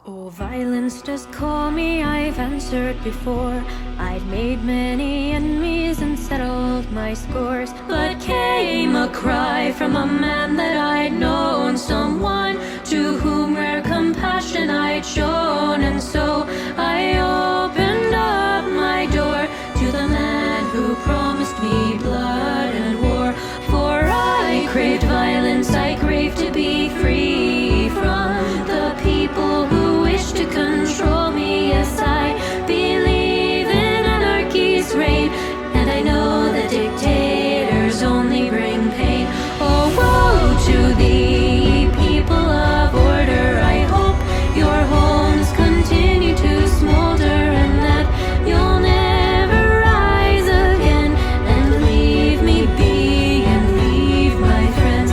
Oh, violence, just call me, I've answered before. I'd made many enemies and settled my scores. But came a cry from a man that I'd known, someone to whom rare compassion I'd shown. And so I opened up my door to the man who promised me blood and war. For I craved violence, I craved to be free from the people who wish to control me. Yes, I believe in anarchy's reign, and I know that dictators only bring pain. Oh, woe to thee, people of order. I hope your homes continue to smolder, and that you'll never rise again and leave me be and leave my friends.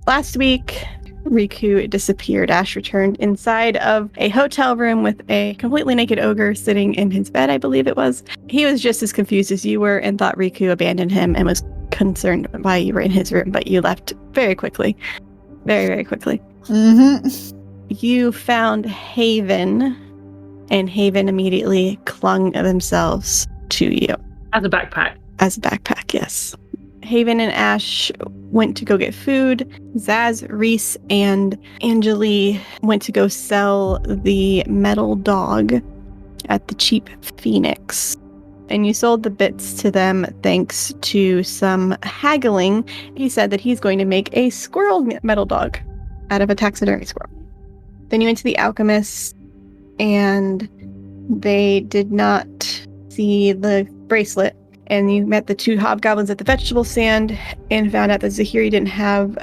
Last week, Riku disappeared. Ash returned inside of a hotel room with a completely naked ogre sitting in his bed, I believe it was. He was just as confused as you were and thought Riku abandoned him and was concerned why you were in his room, but you left very quickly. Very, very quickly. Mm-hmm. You found Haven, and Haven immediately clung themselves to you. As a backpack. As a backpack, yes. Haven and Ash went to go get food. Zaz, Reese, and Anjali went to go sell the metal dog at the cheap Phoenix. And you sold the bits to them thanks to some haggling. He said that he's going to make a squirrel metal dog out of a taxidermy squirrel. Then you went to the alchemist, and they did not see the bracelet. And you met the two hobgoblins at the vegetable stand and found out that Zahiri didn't have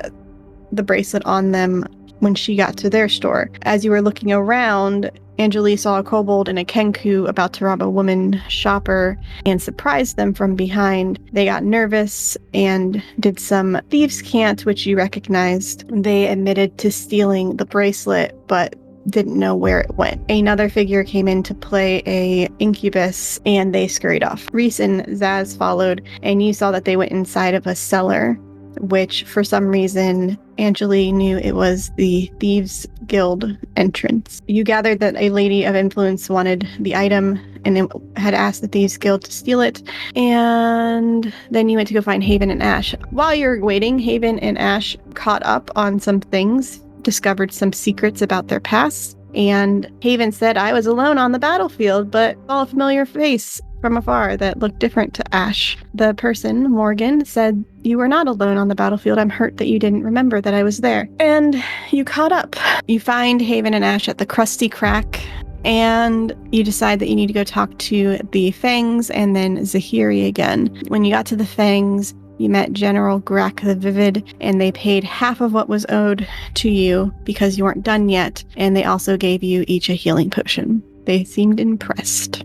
the bracelet on them when she got to their store. As you were looking around, Anjali saw a kobold and a kenku about to rob a woman shopper and surprised them from behind. They got nervous and did some thieves' cant, which you recognized. They admitted to stealing the bracelet, but didn't know where it went. Another figure came in to play a Incubus, and they scurried off. Reese and Zaz followed, and you saw that they went inside of a cellar, which for some reason Anjali knew it was the Thieves Guild entrance. You gathered that a lady of influence wanted the item and had asked the Thieves Guild to steal it, and then you went to go find Haven and Ash. While you were waiting, Haven and Ash caught up on some things, discovered some secrets about their past, and Haven said, I was alone on the battlefield, but saw a familiar face from afar that looked different to Ash. The person, Morgan, said, you were not alone on the battlefield. I'm hurt that you didn't remember that I was there. And you caught up. You find Haven and Ash at the Krusty Crack, and you decide that you need to go talk to the Fangs and then Zahiri again. When you got to the Fangs, you met General Grak the Vivid, and they paid half of what was owed to you because you weren't done yet, and they also gave you each a healing potion. They seemed impressed.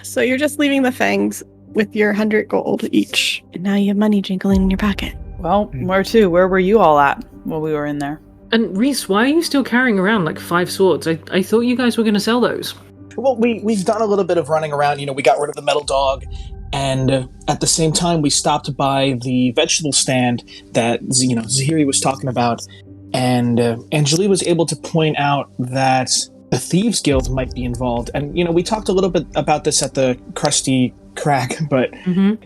So you're just leaving the Fangs with your 100 gold each, and now you have money jingling in your pocket. Well, where to? Where were you all at while we were in there? And Reese, why are you still carrying around like 5 swords? I thought you guys were going to sell those. Well, we've done a little bit of running around. We got rid of the metal dog, and at the same time, we stopped by the vegetable stand that Zahiri was talking about, and Anjali was able to point out that the Thieves Guild might be involved. And we talked a little bit about this at the Krusty Crack, but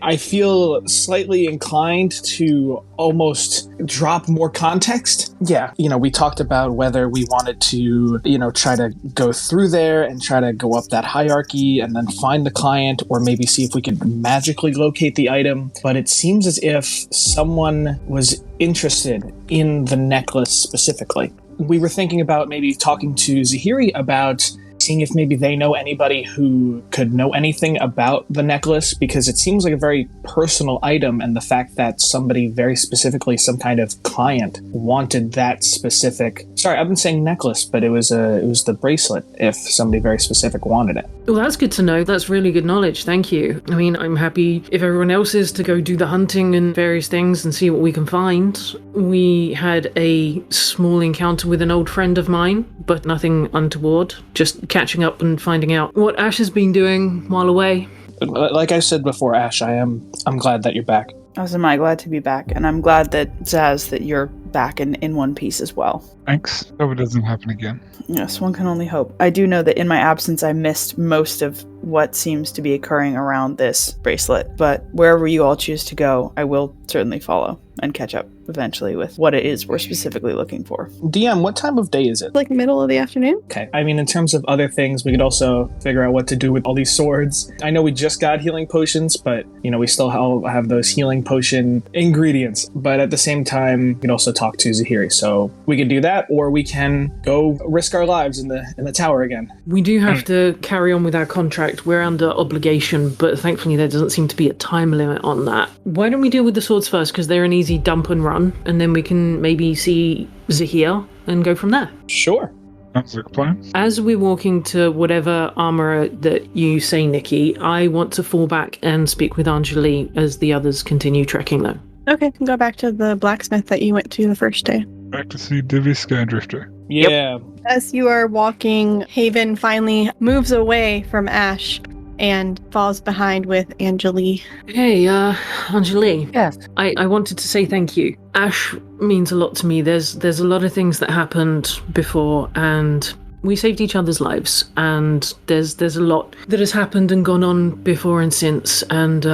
I feel slightly inclined to almost drop more context. Yeah, we talked about whether we wanted to, try to go through there and try to go up that hierarchy and then find the client, or maybe see if we could magically locate the item. But it seems as if someone was interested in the necklace specifically. We were thinking about maybe talking to Zahiri about seeing if maybe they know anybody who could know anything about the necklace, because it seems like a very personal item, and the fact that somebody very specifically, some kind of client, wanted that specific... Sorry, I've been saying necklace, but it was the bracelet, if somebody very specific wanted it. Well, that's good to know. That's really good knowledge. Thank you. I mean, I'm happy if everyone else is to go do the hunting and various things and see what we can find. We had a small encounter with an old friend of mine, but nothing untoward. Just catching up and finding out what Ash has been doing while away. Like I said before, Ash, I'm glad that you're back. As am I glad to be back, and I'm glad that Zaz, that you're back in one piece as well. Thanks. Hope it doesn't happen again. Yes, one can only hope. I do know that in my absence I missed most of what seems to be occurring around this bracelet, but wherever you all choose to go, I will certainly follow and catch up eventually with what it is we're specifically looking for. DM, what time of day is it? Like middle of the afternoon? Okay. I mean, in terms of other things, we could also figure out what to do with all these swords. I know we just got healing potions, but, we still have those healing potion ingredients. But at the same time, we could also talk to Zahiri. So we could do that, or we can go risk our lives in the tower again. We do have to carry on with our contract. We're under obligation, but thankfully there doesn't seem to be a time limit on that. Why don't we deal with the swords first, because they're an easy dump and run, and then we can maybe see Zahir and go from there. Sure. Sounds like a plan. As we're walking to whatever armourer that you say, Nikki, I want to fall back and speak with Anjali as the others continue trekking though. Okay, go back to the blacksmith that you went to the first day. Back to see Divvy Skydrifter. Yeah. As you are walking, Haven finally moves away from Ash and falls behind with Anjali. Hey, Anjali. Yes. I wanted to say thank you. Ash means a lot to me. There's a lot of things that happened before, and we saved each other's lives, and there's a lot that has happened and gone on before and since, and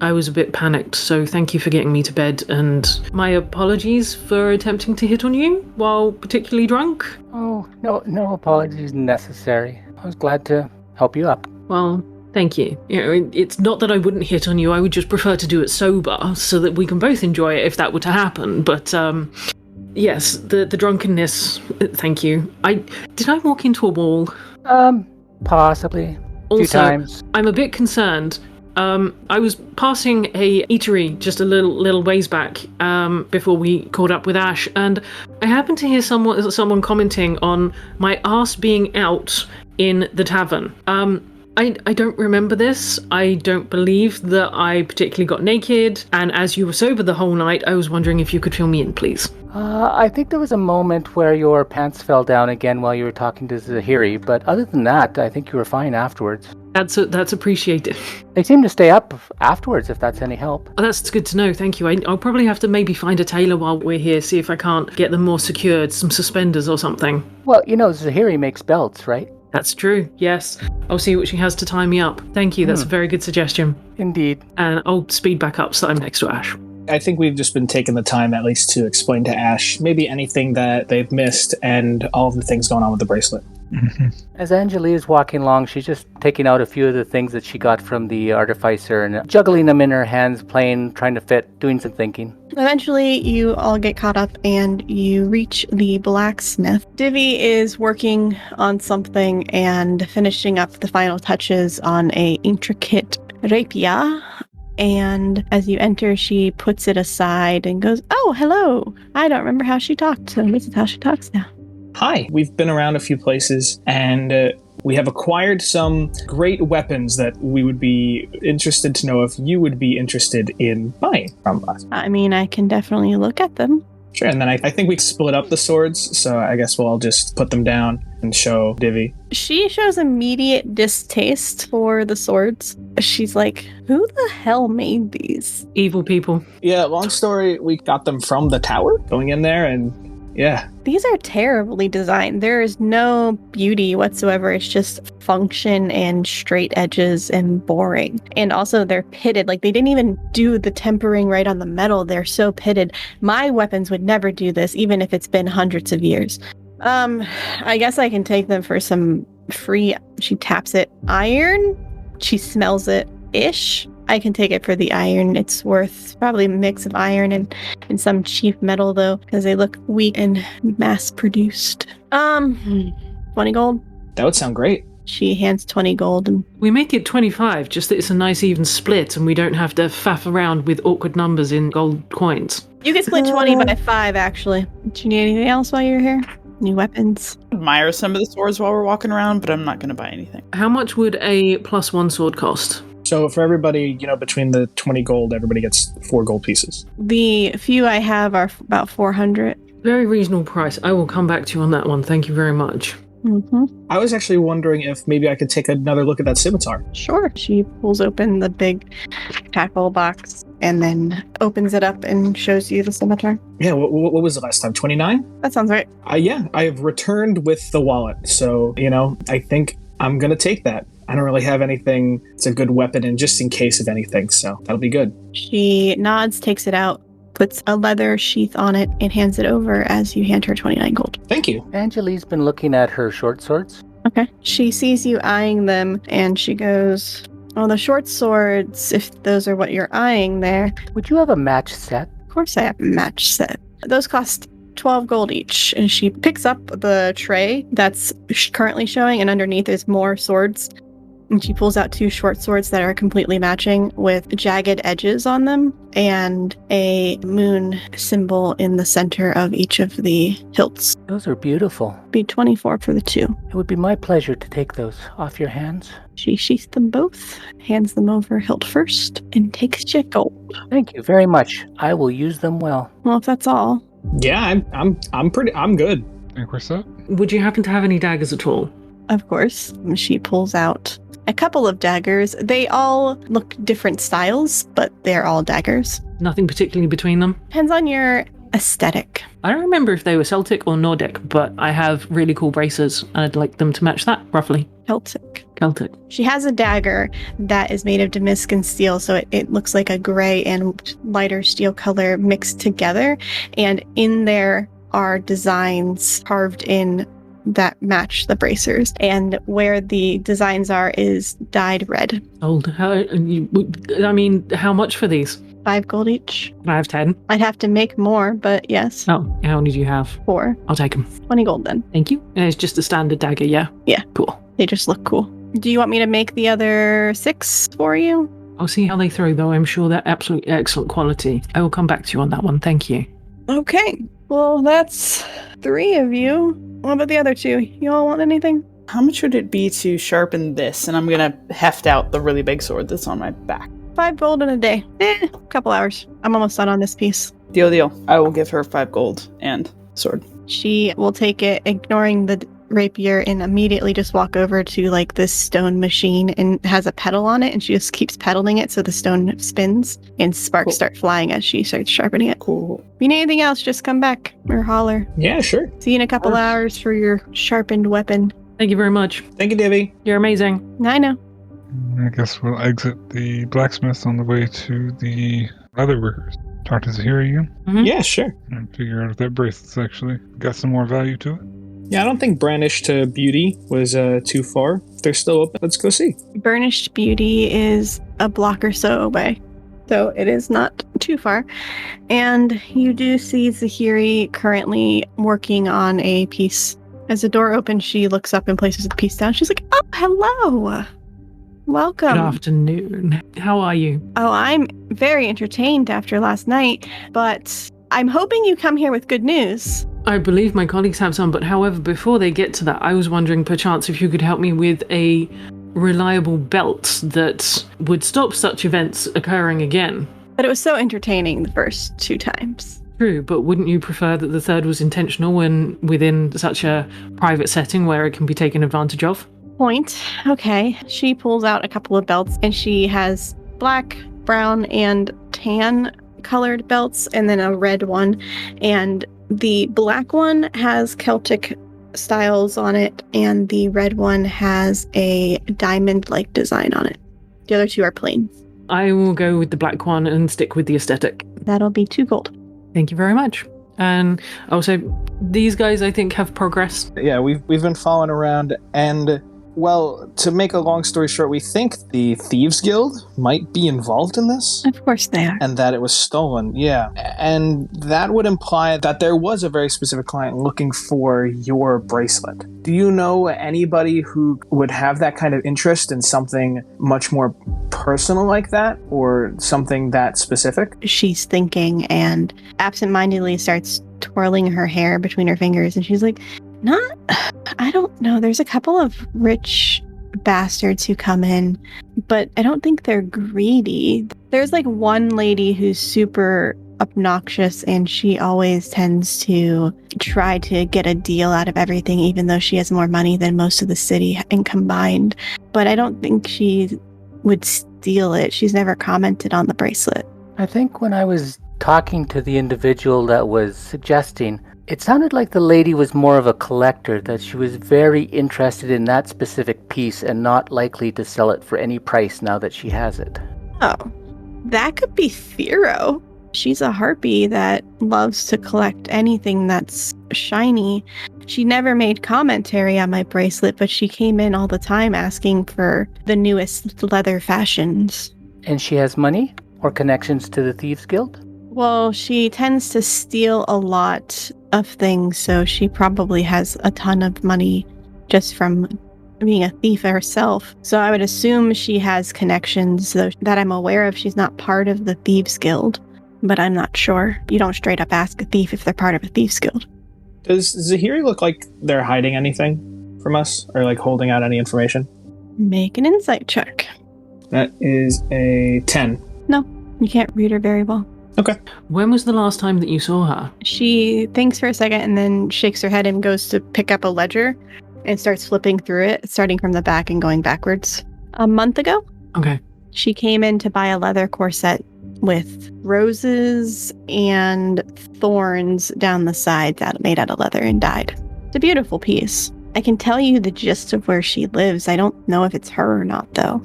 I was a bit panicked, so thank you for getting me to bed, and my apologies for attempting to hit on you while particularly drunk. Oh, no apologies necessary. I was glad to help you up. Well, thank you. It's not that I wouldn't hit on you, I would just prefer to do it sober so that we can both enjoy it if that were to happen. But, yes, the drunkenness, thank you. Did I walk into a wall? Possibly. A few times. I'm a bit concerned. I was passing a eatery just a little ways back before we caught up with Ash, and I happened to hear someone commenting on my arse being out in the tavern. I don't remember this. I don't believe that I particularly got naked, and as you were sober the whole night, I was wondering if you could fill me in, please. I think there was a moment where your pants fell down again while you were talking to Zahiri, but other than that, I think you were fine afterwards. That's appreciated. They seem to stay up afterwards, if that's any help. Oh, that's good to know, thank you. I'll probably have to maybe find a tailor while we're here, see if I can't get them more secured, some suspenders or something. Well, Zahiri makes belts, right? That's true, yes. I'll see what she has to tie me up. Thank you, that's a very good suggestion. Indeed. And I'll speed back up so I'm next to Ash. I think we've just been taking the time at least to explain to Ash maybe anything that they've missed and all of the things going on with the bracelet. As Anjali is walking along, she's just taking out a few of the things that she got from the artificer and juggling them in her hands, playing, trying to fit, doing some thinking. Eventually, you all get caught up and you reach the blacksmith. Divvy is working on something and finishing up the final touches on a intricate rapier. And as you enter, she puts it aside and goes, "Oh, hello. I don't remember how she talked, so this is how she talks now." Hi, we've been around a few places, and we have acquired some great weapons that we would be interested to know if you would be interested in buying from us. I mean, I can definitely look at them. Sure, and then I think we split up the swords, so I guess we'll all just put them down and show Divvy. She shows immediate distaste for the swords. She's like, who the hell made these? Evil people. Yeah, long story, we got them from the tower, going in there, and yeah. These are terribly designed. There is no beauty whatsoever. It's just function and straight edges and boring. And also they're pitted. Like, they didn't even do the tempering right on the metal. They're so pitted. My weapons would never do this, even if it's been hundreds of years. I guess I can take them for some free, she taps it, iron? She smells it-ish. I can take it for the iron. It's worth probably a mix of iron and some cheap metal, though, because they look weak and mass-produced. 20 gold. That would sound great. She hands 20 gold. And We make it 25, just that it's a nice even split and we don't have to faff around with awkward numbers in gold coins. you can split 20 by 5, actually. Do you need anything else while you're here? New weapons? Admire some of the swords while we're walking around, but I'm not going to buy anything. How much would a +1 sword cost? So for everybody, between the 20 gold, everybody gets 4 gold pieces. The few I have are about 400. Very reasonable price. I will come back to you on that one. Thank you very much. Mm-hmm. I was actually wondering if maybe I could take another look at that scimitar. Sure. She pulls open the big tackle box. and then opens it up and shows you the scimitar. Yeah, what was the last time? 29? That sounds right. Yeah, I have returned with the wallet. So, I think I'm going to take that. I don't really have anything. It's a good weapon and just in case of anything. So that'll be good. She nods, takes it out, puts a leather sheath on it, and hands it over as you hand her 29 gold. Thank you. Angelique's been looking at her short swords. Okay. She sees you eyeing them, and she goes, "Oh, the short swords, if those are what you're eyeing there. Would you have a match set? Of course I have a match set. Those cost 12 gold each." And she picks up the tray that's currently showing, and underneath is more swords. And she pulls out 2 short swords that are completely matching with jagged edges on them and a moon symbol in the center of each of the hilts. Those are beautiful. Be 24 for the 2. It would be my pleasure to take those off your hands. She sheaths them both, hands them over hilt first, and takes your gold. Thank you very much. I will use them well. Well, if that's all. Yeah, I'm good. Think we're set? Would you happen to have any daggers at all? Of course. She pulls out a couple of daggers. They all look different styles, but they're all daggers. Nothing particularly between them? Depends on your aesthetic. I don't remember if they were Celtic or Nordic, but I have really cool braces, and I'd like them to match that, roughly. Celtic. Celtic. She has a dagger that is made of Damascus steel, so it looks like a gray and lighter steel color mixed together. And in there are designs carved in that match the bracers. And where the designs are is dyed red. Old. How much for these? 5 gold each. Can I have 10? I'd have to make more, but yes. Oh, how many do you have? 4. I'll take them. 20 gold then. Thank you. And it's just a standard dagger, yeah? Yeah. Cool. They just look cool. Do you want me to make the other 6 for you? I'll see how they throw, though. I'm sure they're absolutely excellent quality. I will come back to you on that one. Thank you. Okay. Well, that's 3 of you. What about the other 2? You all want anything? How much would it be to sharpen this? And I'm going to heft out the really big sword that's on my back. 5 gold in a day. Couple hours. I'm almost done on this piece. Deal. I will give her 5 gold and sword. She will take it, ignoring the rapier, and immediately just walk over to like this stone machine, and has a pedal on it, and she just keeps pedaling it so the stone spins and sparks start flying as she starts sharpening it. Cool. If you need anything else, just come back or holler. Yeah, sure. See you in a couple hours for your sharpened weapon. Thank you very much. Thank you, Divvy. You're amazing. I know. I guess we'll exit the blacksmith on the way to the leather workers. Talk to Zahiri again Mm-hmm. Yeah, sure. and figure out if that bracelet's actually got some more value to it. Yeah, I don't think Brandish to Beauty was too far. If they're still open, let's go see. Burnished Beauty is a block or so away, so it is not too far. And you do see Zahiri currently working on a piece. As the door opens, she looks up and places the piece down. She's like, "Oh, hello. Welcome." Good afternoon. How are you? Oh, I'm very entertained after last night, but I'm hoping you come here with good news. I believe my colleagues have some, but however, before they get to that, I was wondering perchance if you could help me with a reliable belt that would stop such events occurring again. But it was so entertaining the first 2 times. True, but wouldn't you prefer that the third was intentional when within such a private setting where it can be taken advantage of? Point. Okay. She pulls out a couple of belts, and she has black, brown, and tan colored belts, and then a red one. And the black one has Celtic styles on it, and the red one has a diamond-like design on it. The other 2 are plain. I will go with the black one and stick with the aesthetic. That'll be 2 gold. Thank you very much. And also, these guys, I think, have progressed. Yeah, we've been following around, and well, to make a long story short, we think the Thieves Guild might be involved in this. Of course they are. And that it was stolen, yeah. And that would imply that there was a very specific client looking for your bracelet. Do you know anybody who would have that kind of interest in something much more personal like that, or something that specific? She's thinking and absentmindedly starts twirling her hair between her fingers, and she's like, I don't know. There's a couple of rich bastards who come in, but I don't think they're greedy. There's like one lady who's super obnoxious, and she always tends to try to get a deal out of everything, even though she has more money than most of the city and combined. But I don't think she would steal it. She's never commented on the bracelet. I think when I was talking to the individual that was suggesting, it sounded like the lady was more of a collector, that she was very interested in that specific piece and not likely to sell it for any price now that she has it. Oh, that could be Thero. She's a harpy that loves to collect anything that's shiny. She never made commentary on my bracelet, but she came in all the time asking for the newest leather fashions. And she has money or connections to the Thieves Guild? Well, she tends to steal a lot of things, so she probably has a ton of money just from being a thief herself. So I would assume she has connections, though that I'm aware of. She's not part of the Thieves Guild, but I'm not sure. You don't straight up ask a thief if they're part of a Thieves Guild. Does Zahiri look like they're hiding anything from us, or like holding out any information? Make an insight check. That is a 10. No, you can't read her very well. Okay. When was the last time that you saw her? She thinks for a second and then shakes her head and goes to pick up a ledger and starts flipping through it, starting from the back and going backwards. A month ago, Okay. she came in to buy a leather corset with roses and thorns down the side that made out of leather and dyed. It's a beautiful piece. I can tell you the gist of where she lives. I don't know if it's her or not, though.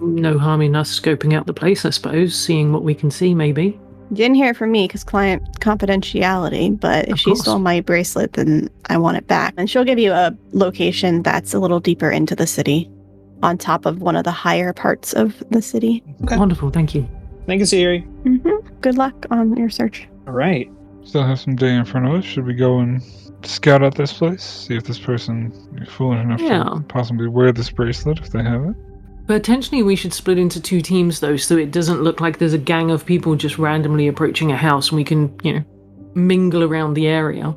No harm in us scoping out the place, I suppose, seeing what we can see, maybe. You didn't hear it from me because client confidentiality, but if Of she course. stole my bracelet, then I want it back. And she'll give you a location that's a little deeper into the city, on top of one of the higher parts of the city. Okay. Wonderful, thank you. Thank you, Zahiri. Good luck on your search. All right. Still have some day in front of us. Should we go and scout out this place? See if this person is foolish enough Yeah. to possibly wear this bracelet if they have it? Potentially we should split into two teams, though, so it doesn't look like there's a gang of people just randomly approaching a house, and we can, mingle around the area.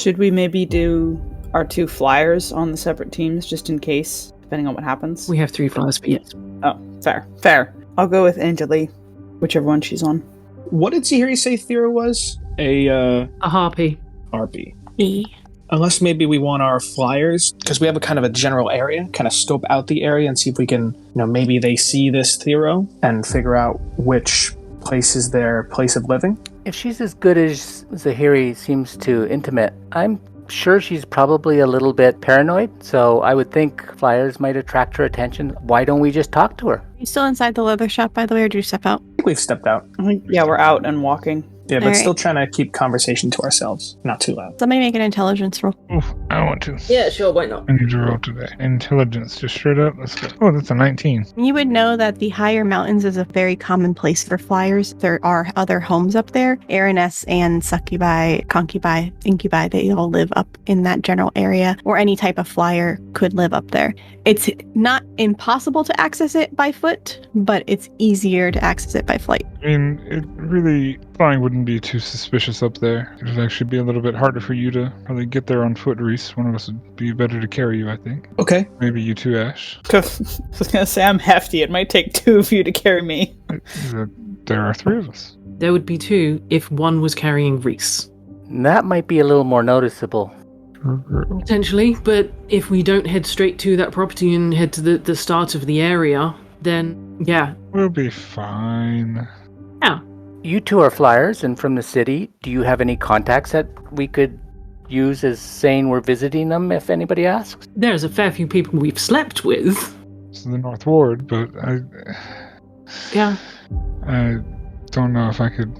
Should we maybe do our 2 flyers on the separate teams just in case, depending on what happens? We have 3 flyers for yes. Oh, fair. I'll go with Anjali, whichever one she's on. What did Zahiri say Thera was? A harpy. Harpy. E. Unless maybe we want our flyers, because we have a kind of a general area, kind of scope out the area and see if we can, maybe they see this Thero and figure out which place is their place of living. If she's as good as Zahiri seems to intimate, I'm sure she's probably a little bit paranoid, so I would think flyers might attract her attention. Why don't we just talk to her? You still inside the leather shop, by the way, or did you step out? I think we've stepped out. Yeah, we're out and walking. Yeah, but All right. still trying to keep conversation to ourselves, not too loud. Somebody make an intelligence roll. Oof, I want to. Yeah, sure, why not? I need to roll today. Intelligence, just straight up. Let's go. Oh, that's a 19. You would know that the higher mountains is a very common place for flyers. There are other homes up there. Araness and succubi, concubi, incubi, they all live up in that general area, or any type of flyer could live up there. It's not impossible to access it by foot, but it's easier to access it by flight. I mean, it really, flying wouldn't be too suspicious up there. It would actually be a little bit harder for you to probably get there on foot, Reese. One of us would be better to carry you, I think. Okay. Maybe you too, Ash. I was gonna say I'm hefty. It might take 2 of you to carry me. There are 3 of us. There would be 2 if one was carrying Reese. That might be a little more noticeable. Potentially, but if we don't head straight to that property and head to the start of the area, then, yeah. We'll be fine. Yeah. You 2 are flyers and from the city. Do you have any contacts that we could use as saying we're visiting them if anybody asks? There's a fair few people we've slept with. It's the North Ward, but Yeah. I don't know if I could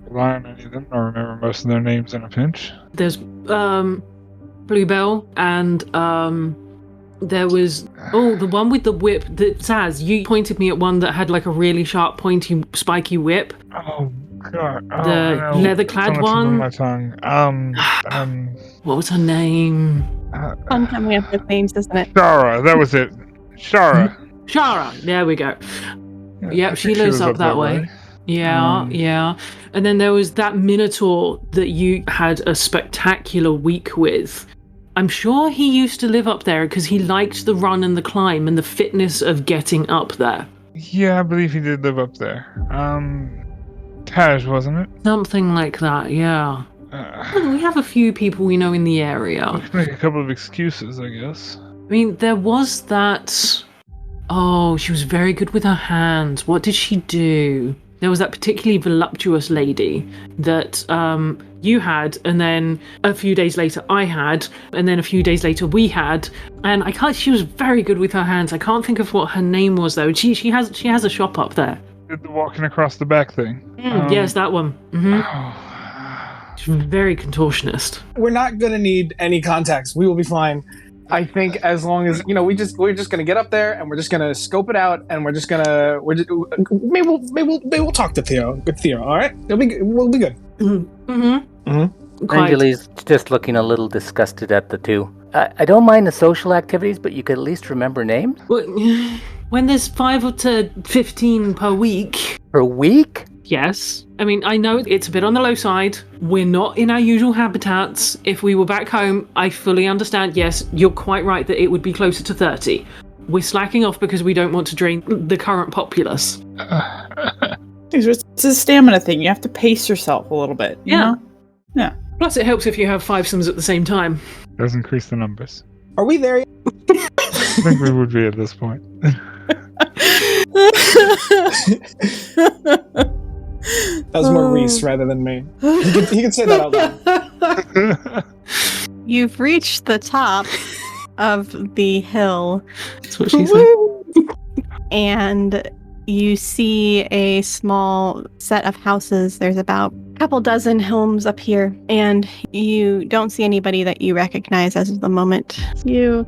rely on any of them or remember most of their names in a pinch. There's, Bluebell, and, there was, the one with the whip that, Saz, you pointed me at one that had like a really sharp, pointy, spiky whip. Oh god! Oh, The no. leather-clad It's on the tip of one? my tongue. What was her name? Fun coming up with names, isn't it? Shara, that was it. Shara. Shara. There we go. I Yep, think she lives was up that way. Yeah, yeah. And then there was that Minotaur that you had a spectacular week with. I'm sure he used to live up there because he liked the run and the climb and the fitness of getting up there. Yeah, I believe he did live up there. Taj, wasn't it? Something like that, yeah. We have a few people we know in the area. Let's make a couple of excuses, I guess. I mean, there was that... Oh, she was very good with her hands. What did she do? there was that particularly voluptuous lady that you had, and then a few days later I had, and then a few days later we had, and she was very good with her hands. I can't think of what her name was though. She has a shop up there. The walking across the back thing. Yes, that one. Oh. She's very contortionist. We're not gonna need any contacts. We will be fine. I think as long as we're just gonna get up there and we're just gonna scope it out, and maybe we'll talk to Theo. Good Theo, all right? We'll be good. Anjali's just looking a little disgusted at the two. I don't mind the social activities, but you could at least remember names. When there's 5 to 15 per week. Per week? Yes. I mean, I know it's a bit on the low side. We're not in our usual habitats. If we were back home, I fully understand. Yes, you're quite right that it would be closer to 30. We're slacking off because we don't want to drain the current populace. It's a stamina thing. You have to pace yourself a little bit. You know? Yeah. Plus, it helps if you have 5 sims at the same time. Does increase the numbers. Are we there yet? I think we would be at this point. That was more Reese rather than me. He can say that out loud. You've reached the top of the hill. That's what she said. And you see a small set of houses. There's about a couple dozen homes up here, and you don't see anybody that you recognize as of the moment. You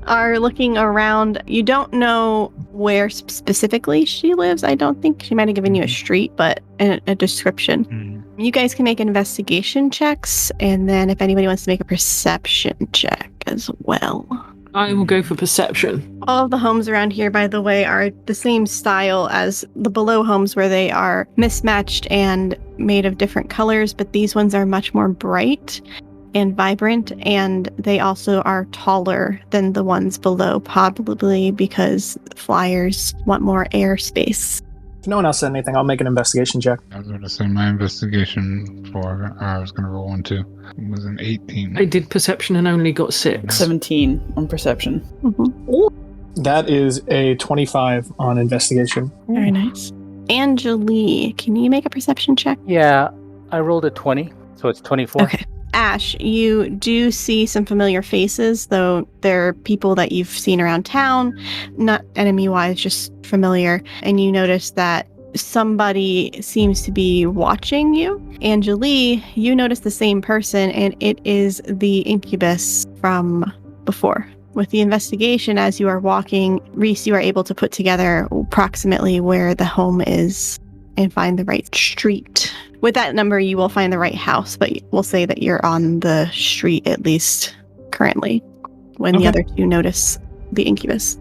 are looking around. You don't know where specifically she lives. I don't think she might have given you a street, but a description. You guys can make investigation checks, and then if anybody wants to make a perception check as well. I will go for perception. All of the homes around here, by the way, are the same style as the below homes, where they are mismatched and made of different colors, but these ones are much more bright and vibrant, and they also are taller than the ones below, probably because flyers want more airspace. If no one else said anything, I'll make an investigation check. I was going to say my investigation I was going to roll one too. It was an 18. I did perception and only got 6. 17 on perception. That is a 25 on investigation. Very nice. Angelie, can you make a perception check? Yeah, I rolled a 20, so it's 24. Okay. Ash, you do see some familiar faces, though they're people that you've seen around town, not enemy-wise, just familiar. And you notice that somebody seems to be watching you. Angelie, you notice the same person, and it is the Incubus from before. With the investigation, as you are walking, Reese, you are able to put together approximately where the home is and find the right street. With that number, you will find the right house, but we'll say that you're on the street, at least currently, when the other two notice the Incubus.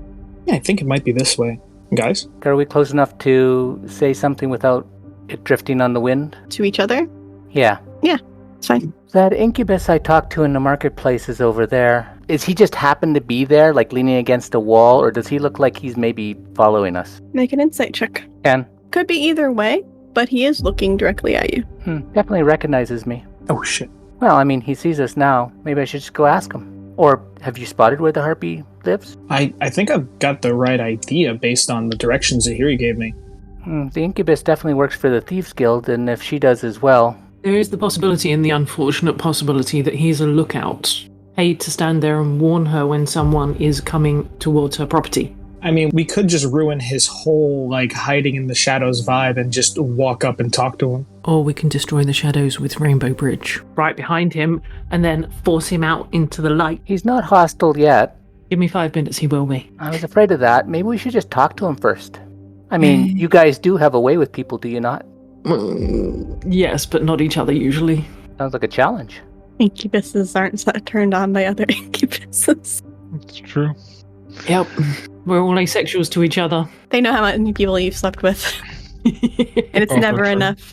Yeah, I think it might be this way. Guys? Are we close enough to say something without it drifting on the wind? To each other? Yeah. Yeah, it's fine. That Incubus I talked to in the marketplace is over there. Is he just happened to be there, like leaning against a wall, or does he look like he's maybe following us? Make an insight check. Ken? Could be either way, but he is looking directly at you. Definitely recognizes me. Oh, shit. Well, I mean, he sees us now. Maybe I should just go ask him. Or have you spotted where the harpy lives? I think I've got the right idea based on the directions Zahiri gave me. The Incubus definitely works for the Thieves Guild, and if she does as well... There is the possibility and the unfortunate possibility that he's a lookout, paid to stand there and warn her when someone is coming towards her property. I mean, we could just ruin his whole, hiding in the shadows vibe and just walk up and talk to him. Or we can destroy the shadows with Rainbow Bridge right behind him and then force him out into the light. He's not hostile yet. Give me 5 minutes, he will be. I was afraid of that. Maybe we should just talk to him first. I mean, you guys do have a way with people, do you not? Yes, but not each other usually. Sounds like a challenge. Incubuses aren't turned on by other incubuses. It's true. Yep. We're all asexuals to each other. They know how many people you've slept with. And it's never enough.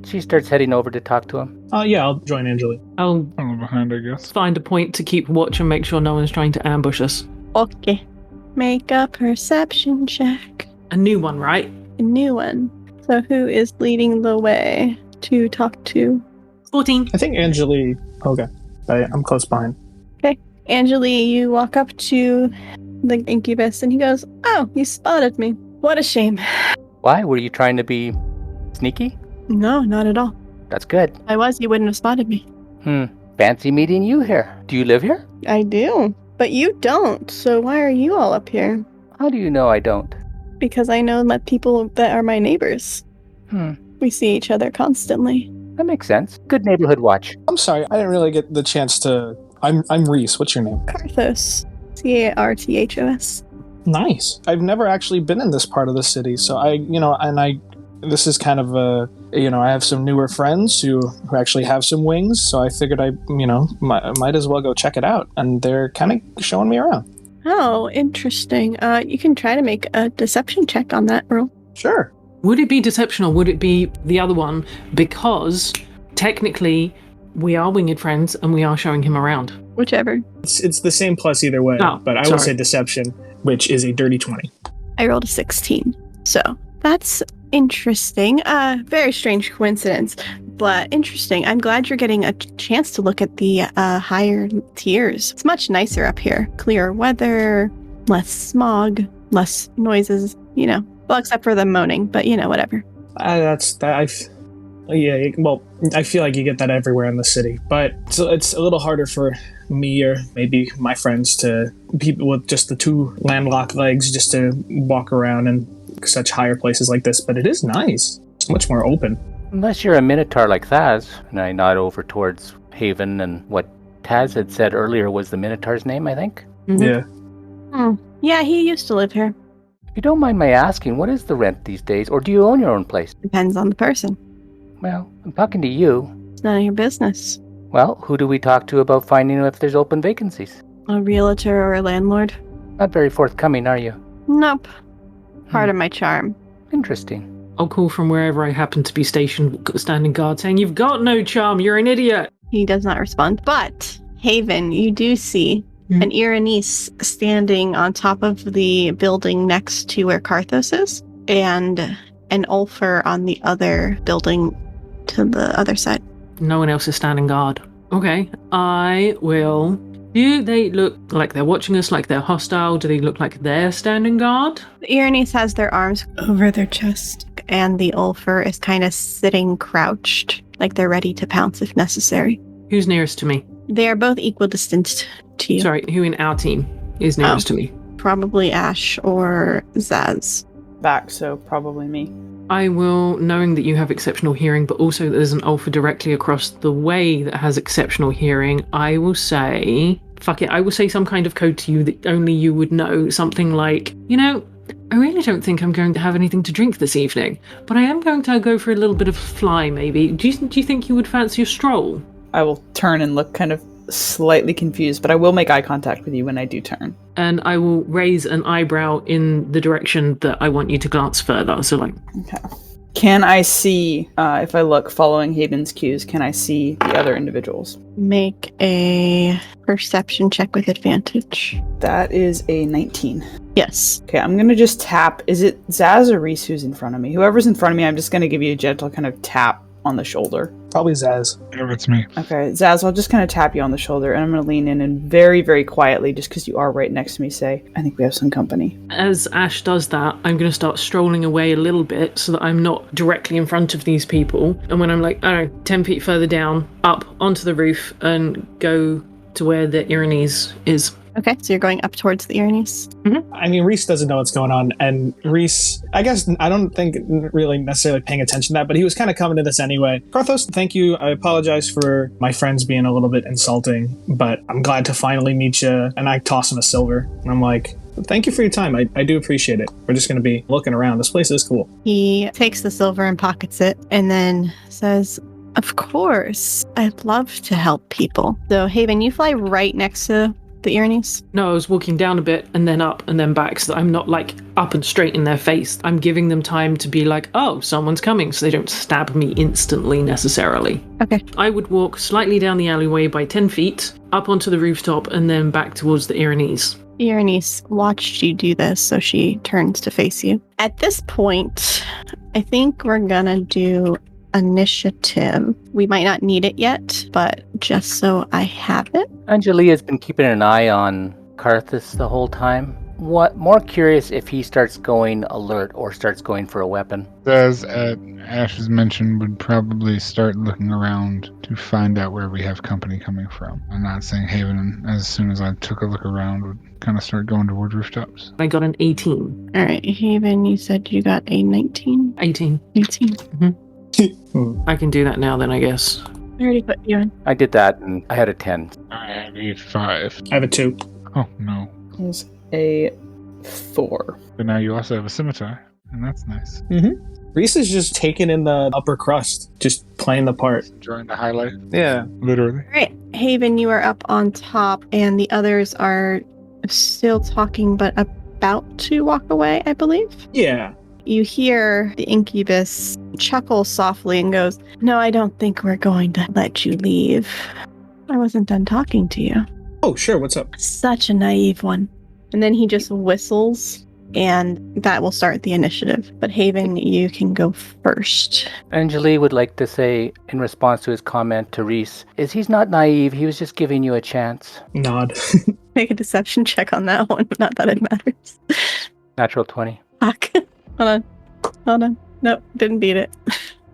She starts heading over to talk to him. Yeah, I'll join Angelie. I'll I'm behind, I guess. find a point to keep watch and make sure no one's trying to ambush us. Okay. Make a perception check. A new one, right? A new one. So who is leading the way to talk to? 14. I think Angelie... Okay. I'm close behind. Okay. Angelie, you walk up to the Incubus and he goes, "Oh, you spotted me. What a shame. Why? Were you trying to be sneaky? No, not at all. That's good. If I was, you wouldn't have spotted me. Fancy meeting you here. Do you live here? I do. But you don't, so why are you all up here? How do you know I don't? Because I know my people that are my neighbors. We see each other constantly. That makes sense. Good neighborhood watch. I'm sorry, I didn't really get the chance to. I'm Reese. What's your name? Carthos. Carthos. Nice. I've never actually been in this part of the city, so this is kind of I have some newer friends who actually have some wings, so I figured I might as well go check it out, and they're kind of showing me around. Oh, interesting. You can try to make a deception check on that, Earl. Sure. Would it be deception or would it be the other one? Because technically we are winged friends and we are showing him around. Whichever. It's the same plus either way, but I will say deception, which is a dirty 20. I rolled a 16. So that's interesting. Very strange coincidence, but interesting. I'm glad you're getting a chance to look at the higher tiers. It's much nicer up here. Clearer weather, less smog, less noises, Well, except for the moaning, but whatever. I feel like you get that everywhere in the city, but it's a little harder for me or maybe my friends people with just the two landlocked legs just to walk around in such higher places like this. But it is nice. It's much more open. Unless you're a minotaur like Thaz. And I nod over towards Haven, and what Taz had said earlier was the minotaur's name, I think. Mm-hmm. Yeah. Yeah, he used to live here. If you don't mind my asking, what is the rent these days? Or do you own your own place? Depends on the person. Well, I'm talking to you. It's none of your business. Well, who do we talk to about finding if there's open vacancies? A realtor or a landlord? Not very forthcoming, are you? Nope. Part of my charm. Interesting. I'll call from wherever I happen to be stationed, standing guard, saying, "You've got no charm, you're an idiot." He does not respond. But, Haven, you do see an Iranice standing on top of the building next to where Carthos is, and an Ulfer on the other building to the other side. No one else is standing guard. Okay, I will... Do they look like they're watching us, like they're hostile? Do they look like they're standing guard? The Iranice has their arms over their chest, and the Ulfer is kind of sitting crouched, like they're ready to pounce if necessary. Who's nearest to me? They are both equidistant to you. Sorry, who in our team is nearest to me? Probably Ash or Zaz. Back, so probably me. I will, knowing that you have exceptional hearing, but also that there's an Ulfa directly across the way that has exceptional hearing, I will say... Fuck it, I will say some kind of code to you that only you would know. Something like, I really don't think I'm going to have anything to drink this evening, but I am going to go for a little bit of fly, maybe. Do you think you would fancy a stroll? I will turn and look kind of slightly confused, but I will make eye contact with you when I do turn. And I will raise an eyebrow in the direction that I want you to glance further. So, Okay. Can I see, if I look following Haven's cues, can I see the other individuals? Make a perception check with advantage. That is a 19. Yes. Okay, I'm going to just tap. Is it Zaz or Reese who's in front of me? Whoever's in front of me, I'm just going to give you a gentle kind of tap on the shoulder. Probably Zaz. Yeah, it's me. Okay, Zaz, I'll just kind of tap you on the shoulder, and I'm going to lean in and very, very quietly, just because you are right next to me, say, I think we have some company. as Ash does that, I'm going to start strolling away a little bit so that I'm not directly in front of these people. And when I'm 10 feet further down, up onto the roof and go to where the Iranese is. Okay, so you're going up towards the Iranice. I mean, Reese doesn't know what's going on, and Reese, I guess, I don't think really necessarily paying attention to that, but he was kind of coming to this anyway. Carthos, thank you. I apologize for my friends being a little bit insulting, but I'm glad to finally meet you. And I toss him a silver, and I'm like, thank you for your time. I do appreciate it. We're just going to be looking around. This place is cool. He takes the silver and pockets it, and then says, of course, I'd love to help people. So, Haven, you fly right next to the Iranice? No, I was walking down a bit and then up and then back so that I'm not up and straight in their face. I'm giving them time to be like, oh, someone's coming, so they don't stab me instantly necessarily. Okay. I would walk slightly down the alleyway by 10 feet, up onto the rooftop, and then back towards the Iranese. Iranice watched you do this, so she turns to face you. At this point, I think we're gonna do initiative. We might not need it yet, but just so I have it. Anjali has been keeping an eye on Carthus the whole time. What more curious if he starts going alert or starts going for a weapon. As Ash's mentioned, would probably start looking around to find out where we have company coming from. I'm not saying Haven, as soon as I took a look around, would kind of start going toward rooftops. I got an 18. All right, Haven, you said you got a 19? 18. 18. I can do that now then, I guess. I already put you in. I did that and I had a 10. I have a 5. I have a 2. Oh, no. Is a 4. But now you also have a scimitar, and that's nice. Reese is just taking in the upper crust, just playing the part. Trying to highlight, Yeah. literally. All right, Haven, you are up on top, and the others are still talking, but about to walk away, I believe. Yeah. You hear the Incubus chuckle softly and goes, "No, I don't think we're going to let you leave. I wasn't done talking to you." Oh, sure. What's up? Such a naive one. And then he just whistles, and that will start the initiative. But Haven, you can go first. Anjali would like to say, in response to his comment to Reese, is he's not naive, he was just giving you a chance. Nod. Make a deception check on that one. Not that it matters. Natural 20. Fuck. Hold on. Nope, didn't beat it.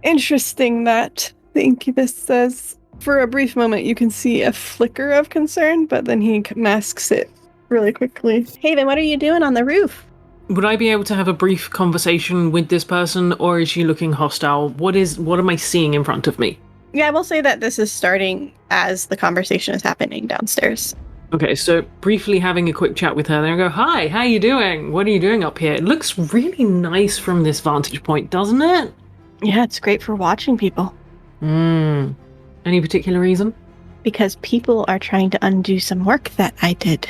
Interesting that the Incubus says, for a brief moment you can see a flicker of concern, but then he masks it really quickly. Haven, what are you doing on the roof? Would I be able to have a brief conversation with this person, or is she looking hostile? What am I seeing in front of me? Yeah, I will say that this is starting as the conversation is happening downstairs. Okay, so briefly having a quick chat with her, then I go, "Hi, how you doing? What are you doing up here? It looks really nice from this vantage point, doesn't it?" Yeah, it's great for watching people. Any particular reason? Because people are trying to undo some work that I did.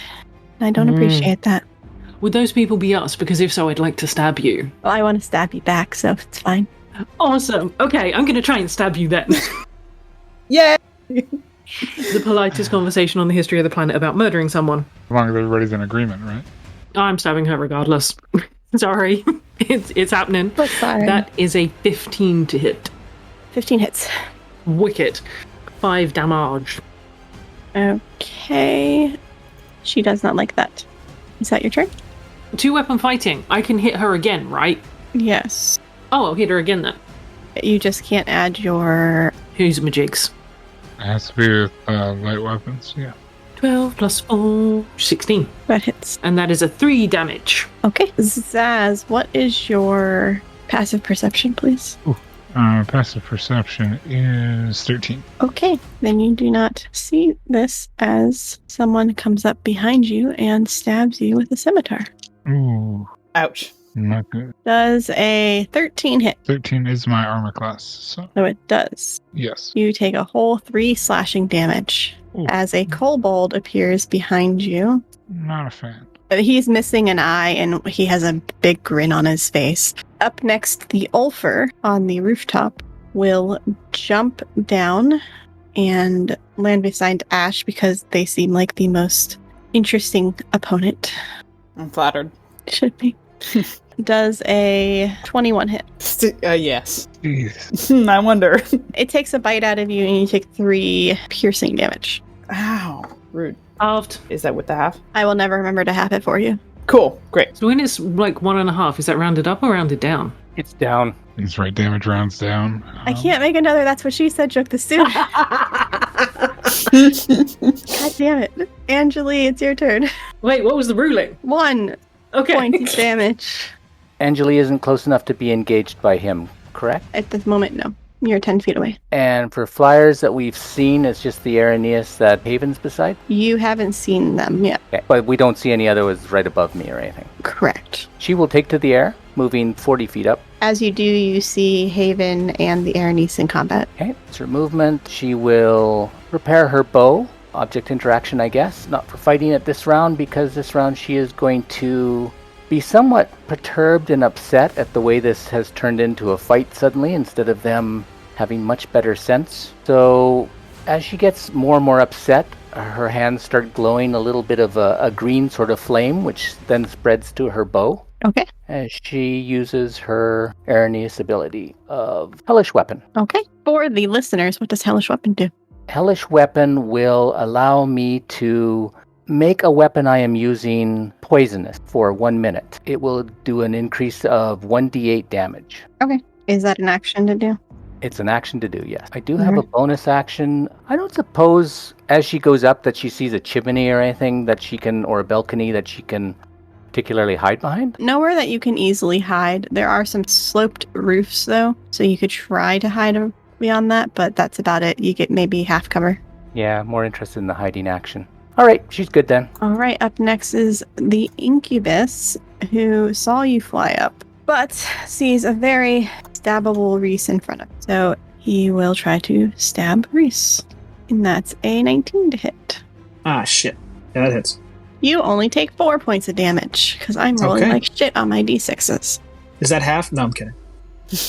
I don't appreciate that. Would those people be us? Because if so, I'd like to stab you. Well, I want to stab you back, so it's fine. Awesome. Okay, I'm going to try and stab you then. Yeah. The politest conversation on the history of the planet about murdering someone. As long as everybody's in agreement, right? I'm stabbing her regardless. Sorry. It's happening. But sorry. That is a 15 to hit. 15 hits. Wicked. 5 damage. Okay. She does not like that. Is that your turn? 2-weapon fighting. I can hit her again, right? Yes. Oh, I'll hit her again then. You just can't add your... Who's my jigs? It has to be with light weapons, yeah. 12 plus 4, 16. That hits. And that is a 3 damage. Okay. Zaz, what is your passive perception, please? Passive perception is 13. Okay. Then you do not see this as someone comes up behind you and stabs you with a scimitar. Ooh, Ouch. not good. Does a 13 hit? 13 is my armor class, so So it does. yes. You take a whole 3 slashing damage Ooh. as a kobold appears behind you. Not a fan. He's missing an eye and he has a big grin on his face. Up next, the Ulfer on the rooftop will jump down and land beside Ash because they seem like the most interesting opponent. I'm flattered. Should be. Does a 21 hit. Yes. Jeez. I wonder. It takes a bite out of you and you take 3 piercing damage. Ow. Rude. Halved. Is that with the half? I will never remember to have it for you. Cool. Great. So when it's like 1.5, is that rounded up or rounded down? It's down. That's right, damage rounds down. I can't make another "that's what she said" joke this soon. God damn it. Anjali, it's your turn. Wait, what was the ruling? 1 Okay. point of damage. Anjali isn't close enough to be engaged by him, correct? At this moment, no. You're 10 feet away. And for flyers that we've seen, it's just the Araneus that Haven's beside? You haven't seen them yet. Okay. But we don't see any other ones right above me or anything. Correct. She will take to the air, moving 40 feet up. As you do, you see Haven and the Araneus in combat. Okay, it's her movement. She will repair her bow. Object interaction, I guess. Not for fighting at this round, because this round she is going to be somewhat perturbed and upset at the way this has turned into a fight suddenly, instead of them having much better sense. So as she gets more and more upset, her hands start glowing a little bit of a green sort of flame, which then spreads to her bow. Okay. As she uses her Araneus ability of Hellish Weapon. Okay. For the listeners, what does Hellish Weapon do? Hellish Weapon will allow me to make a weapon I am using poisonous for 1 minute. It will do an increase of 1d8 damage. Okay. Is that an action to do? It's an action to do, yes. I do have a bonus action. I don't suppose as she goes up that she sees a chimney or anything that she can, or a balcony that she can particularly hide behind? Nowhere that you can easily hide. There are some sloped roofs, though, so you could try to hide beyond that, but that's about it. You get maybe half cover. Yeah, more interested in the hiding action. All right, she's good then. All right, up next is the Incubus, who saw you fly up, but sees a very stabbable Reese in front of him. So he will try to stab Reese. And that's a 19 to hit. Ah, shit. Yeah, that hits. You only take 4 points of damage, because I'm rolling Okay. like shit on my d6s. Is that half? No, I'm kidding.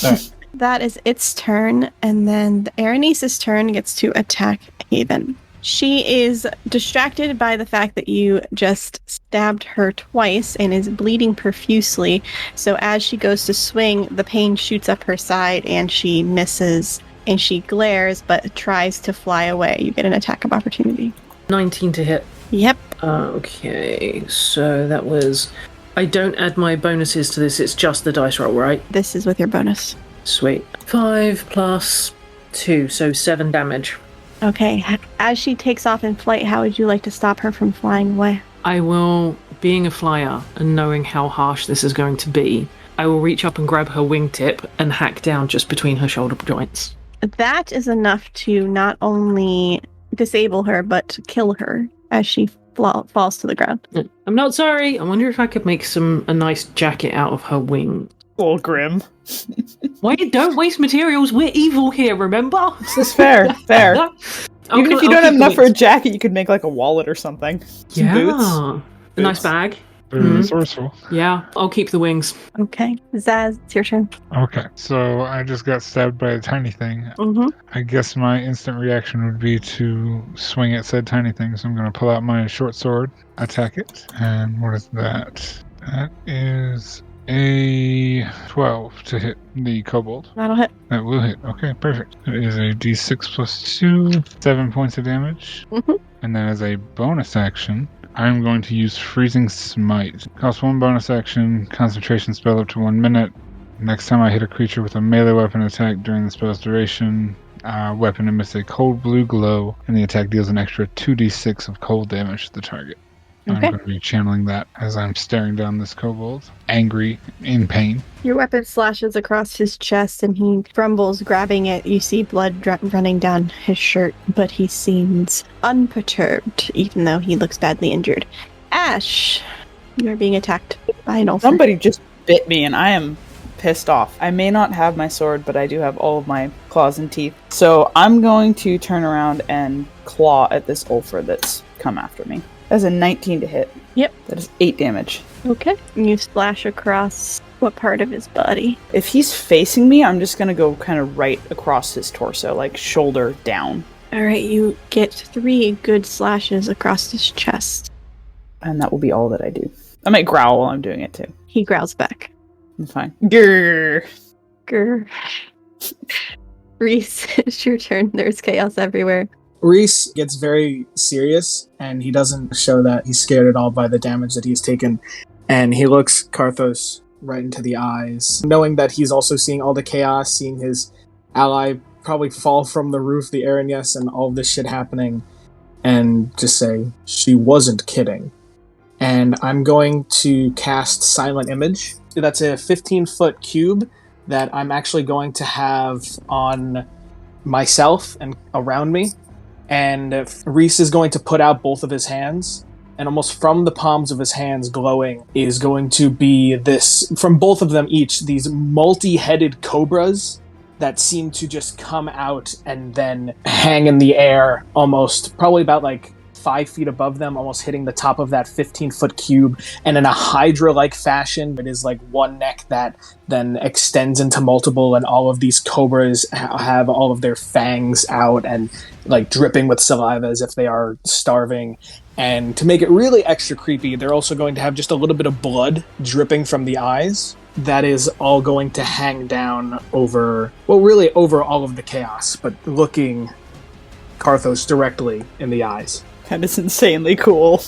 All right. That is its turn, and then the Aranese's turn gets to attack Haven. She is distracted by the fact that you just stabbed her twice and is bleeding profusely. So as she goes to swing, the pain shoots up her side and she misses and she glares but tries to fly away. You get an attack of opportunity. 19 to hit. Yep. Okay, so that was... I don't add my bonuses to this, it's just the dice roll, right? This is with your bonus. Sweet. 5 plus 2, so 7 damage. Okay. As she takes off in flight, how would you like to stop her from flying away? I will, being a flyer and knowing how harsh this is going to be, I will reach up and grab her wingtip and hack down just between her shoulder joints. That is enough to not only disable her, but kill her as she falls to the ground. I'm not sorry. I wonder if I could make a nice jacket out of her wing. All grim. Why don't waste materials? We're evil here, remember? This is fair. Fair. Even if you don't have enough for a jacket, you could make like a wallet or something. Some boots. A nice bag. Very resourceful. Yeah, I'll keep the wings. Okay. Zaz, it's your turn. Okay, so I just got stabbed by a tiny thing. Mm-hmm. I guess my instant reaction would be to swing at said tiny thing, so I'm going to pull out my short sword, attack it. And what is that? That is a 12 to hit the kobold. That'll hit. That will hit. Okay, perfect. It is a d6 plus 2, 7 points of damage. Mm-hmm. And then as a bonus action, I'm going to use Freezing Smite. Costs 1 bonus action, concentration spell up to 1 minute. Next time I hit a creature with a melee weapon attack during the spell's duration, weapon emits a cold blue glow, and the attack deals an extra 2d6 of cold damage to the target. Okay. I'm going to be channeling that as I'm staring down this kobold, angry, in pain. Your weapon slashes across his chest and he grumbles, grabbing it. You see blood running down his shirt, but he seems unperturbed, even though he looks badly injured. Ash, you're being attacked by an ulcer. Somebody just bit me and I am pissed off. I may not have my sword, but I do have all of my claws and teeth. So I'm going to turn around and claw at this ulcer that's come after me. That's a 19 to hit. Yep. That is 8 damage. Okay. You splash across what part of his body? If he's facing me, I'm just going to go kind of right across his torso, like shoulder down. All right, you get 3 good slashes across his chest. And that will be all that I do. I might growl while I'm doing it too. He growls back. I'm fine. Grrr. Grr. Reese, it's your turn. There's chaos everywhere. Reese gets very serious, and he doesn't show that he's scared at all by the damage that he's taken. And he looks Karthos right into the eyes, knowing that he's also seeing all the chaos, seeing his ally probably fall from the roof, the Aranes, and all this shit happening, and just say, she wasn't kidding. And I'm going to cast Silent Image. That's a 15-foot cube that I'm actually going to have on myself and around me. And Reese is going to put out both of his hands, and almost from the palms of his hands glowing is going to be this, from both of them each, these multi-headed cobras that seem to just come out and then hang in the air almost, probably about like 5 feet above them, almost hitting the top of that 15-foot cube. And in a Hydra-like fashion, it is like one neck that then extends into multiple, and all of these cobras have all of their fangs out and like dripping with saliva as if they are starving. And to make it really extra creepy, they're also going to have just a little bit of blood dripping from the eyes. That is all going to hang down over, well, really over all of the chaos, but looking Karthos directly in the eyes. That is insanely cool.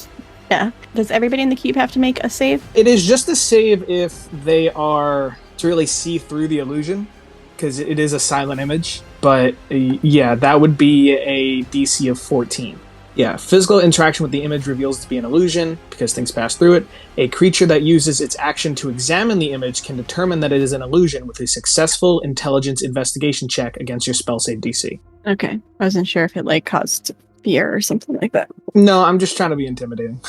Yeah. Does everybody in the cube have to make a save? It is just a save if they are to really see through the illusion, because it is a silent image. But yeah, that would be a DC of 14. Yeah, physical interaction with the image reveals it to be an illusion because things pass through it. A creature that uses its action to examine the image can determine that it is an illusion with a successful intelligence investigation check against your spell save DC. Okay. I wasn't sure if it caused fear or something like that. No, I'm just trying to be intimidating.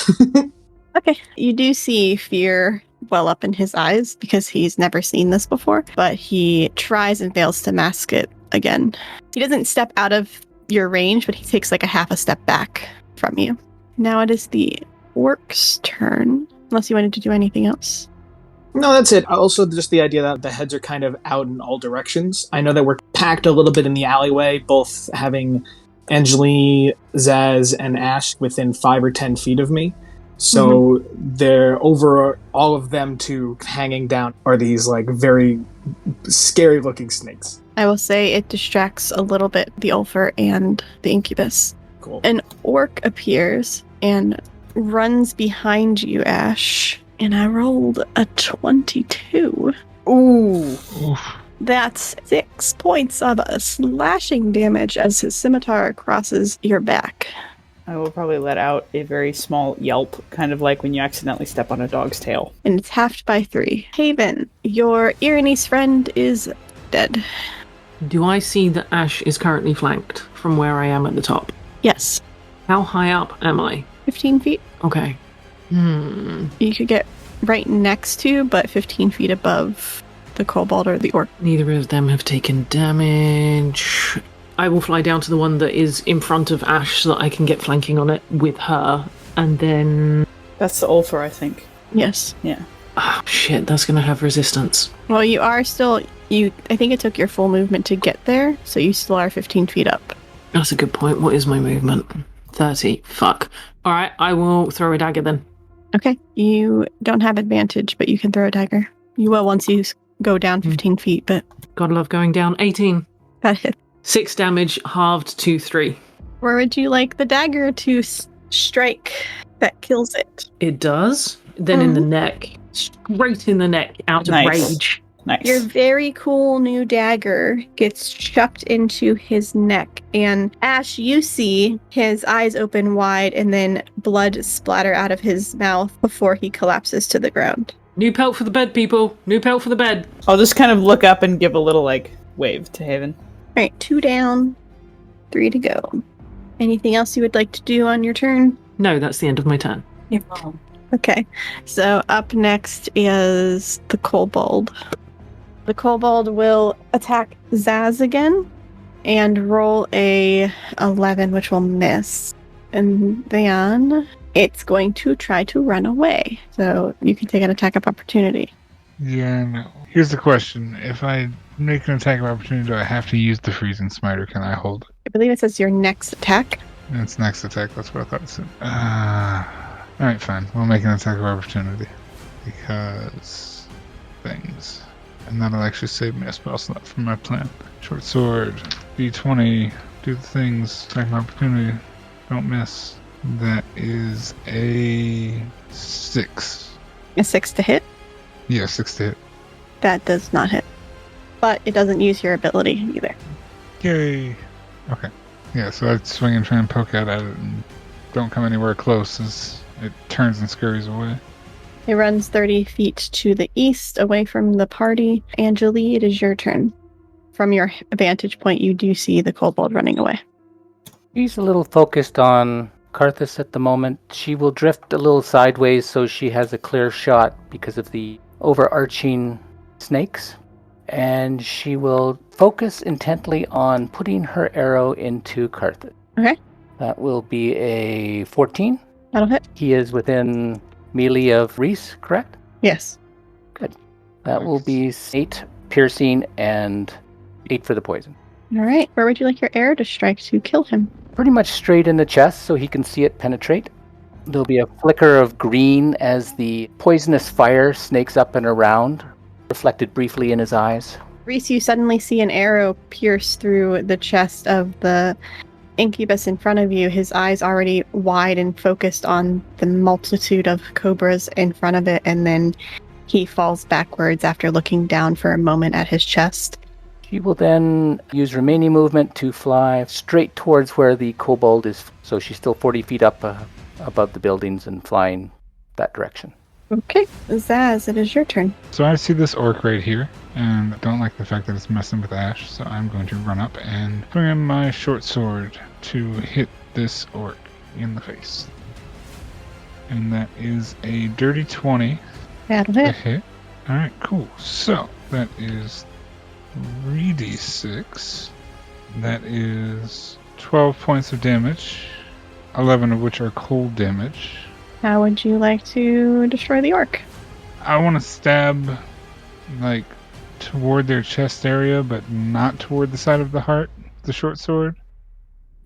Okay. You do see fear well up in his eyes because he's never seen this before, but he tries and fails to mask it again. He doesn't step out of your range, but he takes a half a step back from you. Now it is the orc's turn, unless you wanted to do anything else. No, that's it. Also, just the idea that the heads are kind of out in all directions. I know that we're packed a little bit in the alleyway, both having Anjali, Zaz, and Ash within 5 or 10 feet of me. So they're over all of them two hanging down are these very scary looking snakes. I will say it distracts a little bit the Ulfer and the Incubus. Cool. An orc appears and runs behind you, Ash. And I rolled a 22. Ooh. Oof. That's 6 points of slashing damage as his scimitar crosses your back. I will probably let out a very small yelp, kind of like when you accidentally step on a dog's tail. And it's halved by 3. Haven, your Irene's friend is dead. Do I see that Ash is currently flanked from where I am at the top? Yes. How high up am I? 15 feet. Okay. You could get right next to, but 15 feet above the kobold or the orc. Neither of them have taken damage. I will fly down to the one that is in front of Ash so that I can get flanking on it with her. And then... That's the Ulfer, I think. Yes. Yeah. Oh, shit, that's going to have resistance. Well, you are still... I think it took your full movement to get there, so you still are 15 feet up. That's a good point. What is my movement? 30. Fuck. Alright, I will throw a dagger then. Okay. You don't have advantage, but you can throw a dagger. You will once you go down 15 feet, but... Gotta love going down. 18. That hit. 6 damage, halved to 3. Where would you like the dagger to strike that kills it? It does. Then in the neck. Straight in the neck, out of rage. Nice. Your very cool new dagger gets chucked into his neck, and Ash, you see his eyes open wide and then blood splatter out of his mouth before he collapses to the ground. New pelt for the bed, people. New pelt for the bed. I'll just kind of look up and give a little, wave to Haven. All right, 2 down, 3 to go. Anything else you would like to do on your turn? No, that's the end of my turn. Okay, so up next is the kobold. The kobold will attack Zaz again and roll a 11, which will miss. And then it's going to try to run away. So you can take an attack of opportunity. Yeah, no. Here's the question. If I make an attack of opportunity, do I have to use the freezing smite or can I hold it? I believe it says your next attack. It's next attack, that's what I thought it said. Alright, fine. We'll make an attack of opportunity. Because... things. And that'll actually save me a spell slot from my plan. Short sword, D20, do the things, attack of opportunity, don't miss. That is a 6. A 6 to hit. Yeah, 6 to hit. That does not hit. But it doesn't use your ability either. Yay! Okay. Yeah, so I'd swing and try and poke out at it and don't come anywhere close as it turns and scurries away. It runs 30 feet to the east, away from the party. Anjali, it is your turn. From your vantage point, you do see the kobold running away. She's a little focused on Karthus at the moment. She will drift a little sideways so she has a clear shot because of the overarching snakes. And she will focus intently on putting her arrow into Karthus. Okay. That will be a 14. That'll hit. He is within melee of Reese, correct? Yes. Good. That will be 8 piercing and 8 for the poison. All right. Where would you like your arrow to strike to kill him? Pretty much straight in the chest so he can see it penetrate. There'll be a flicker of green as the poisonous fire snakes up and around, reflected briefly in his eyes. Reese, you suddenly see an arrow pierce through the chest of the Incubus in front of you, his eyes already wide and focused on the multitude of cobras in front of it, and then he falls backwards after looking down for a moment at his chest. She will then use remaining movement to fly straight towards where the kobold is. So she's still 40 feet up above the buildings and flying that direction. Okay. Zaz, it is your turn. So I see this orc right here, and I don't like the fact that it's messing with Ash, so I'm going to run up and bring in my short sword to hit this orc in the face. And that is a dirty 20 That'll to hit. hit. Alright, cool. So that is 3d6. That is 12 points of damage, 11 of which are cold damage. How would you like to destroy the orc? I want to stab, like, toward their chest area, but not toward the side of the heart, the short sword.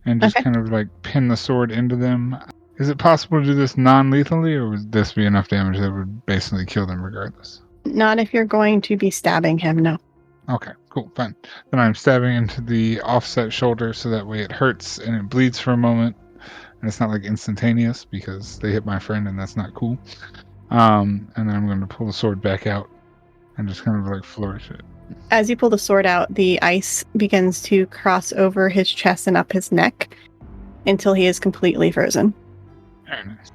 And just Okay. kind of, like, pin the sword into them. Is it possible to do this non-lethally, or would this be enough damage that would basically kill them regardless? Not if you're going to be stabbing him, no. Okay, cool, fine. Then I'm stabbing into the offset shoulder, so that way it hurts and it bleeds for a moment. And it's not like instantaneous because they hit my friend and that's not cool. And then I'm going to pull the sword back out and just kind of like flourish it. As you pull the sword out, the ice begins to cross over his chest and up his neck until he is completely frozen. Very nice.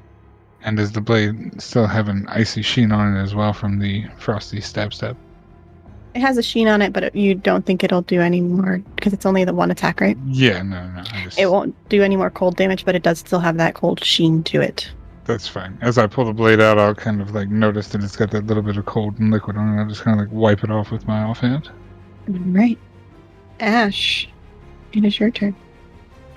And does the blade still have an icy sheen on it as well from the frosty stab? It has a sheen on it, but you don't think it'll do any more because it's only the one attack, right? Yeah, no. It won't do any more cold damage, but it does still have that cold sheen to it. That's fine. As I pull the blade out, I'll kind of like notice that it's got that little bit of cold and liquid on it. I'll just kind of like wipe it off with my offhand. Right. Ash, it is your turn.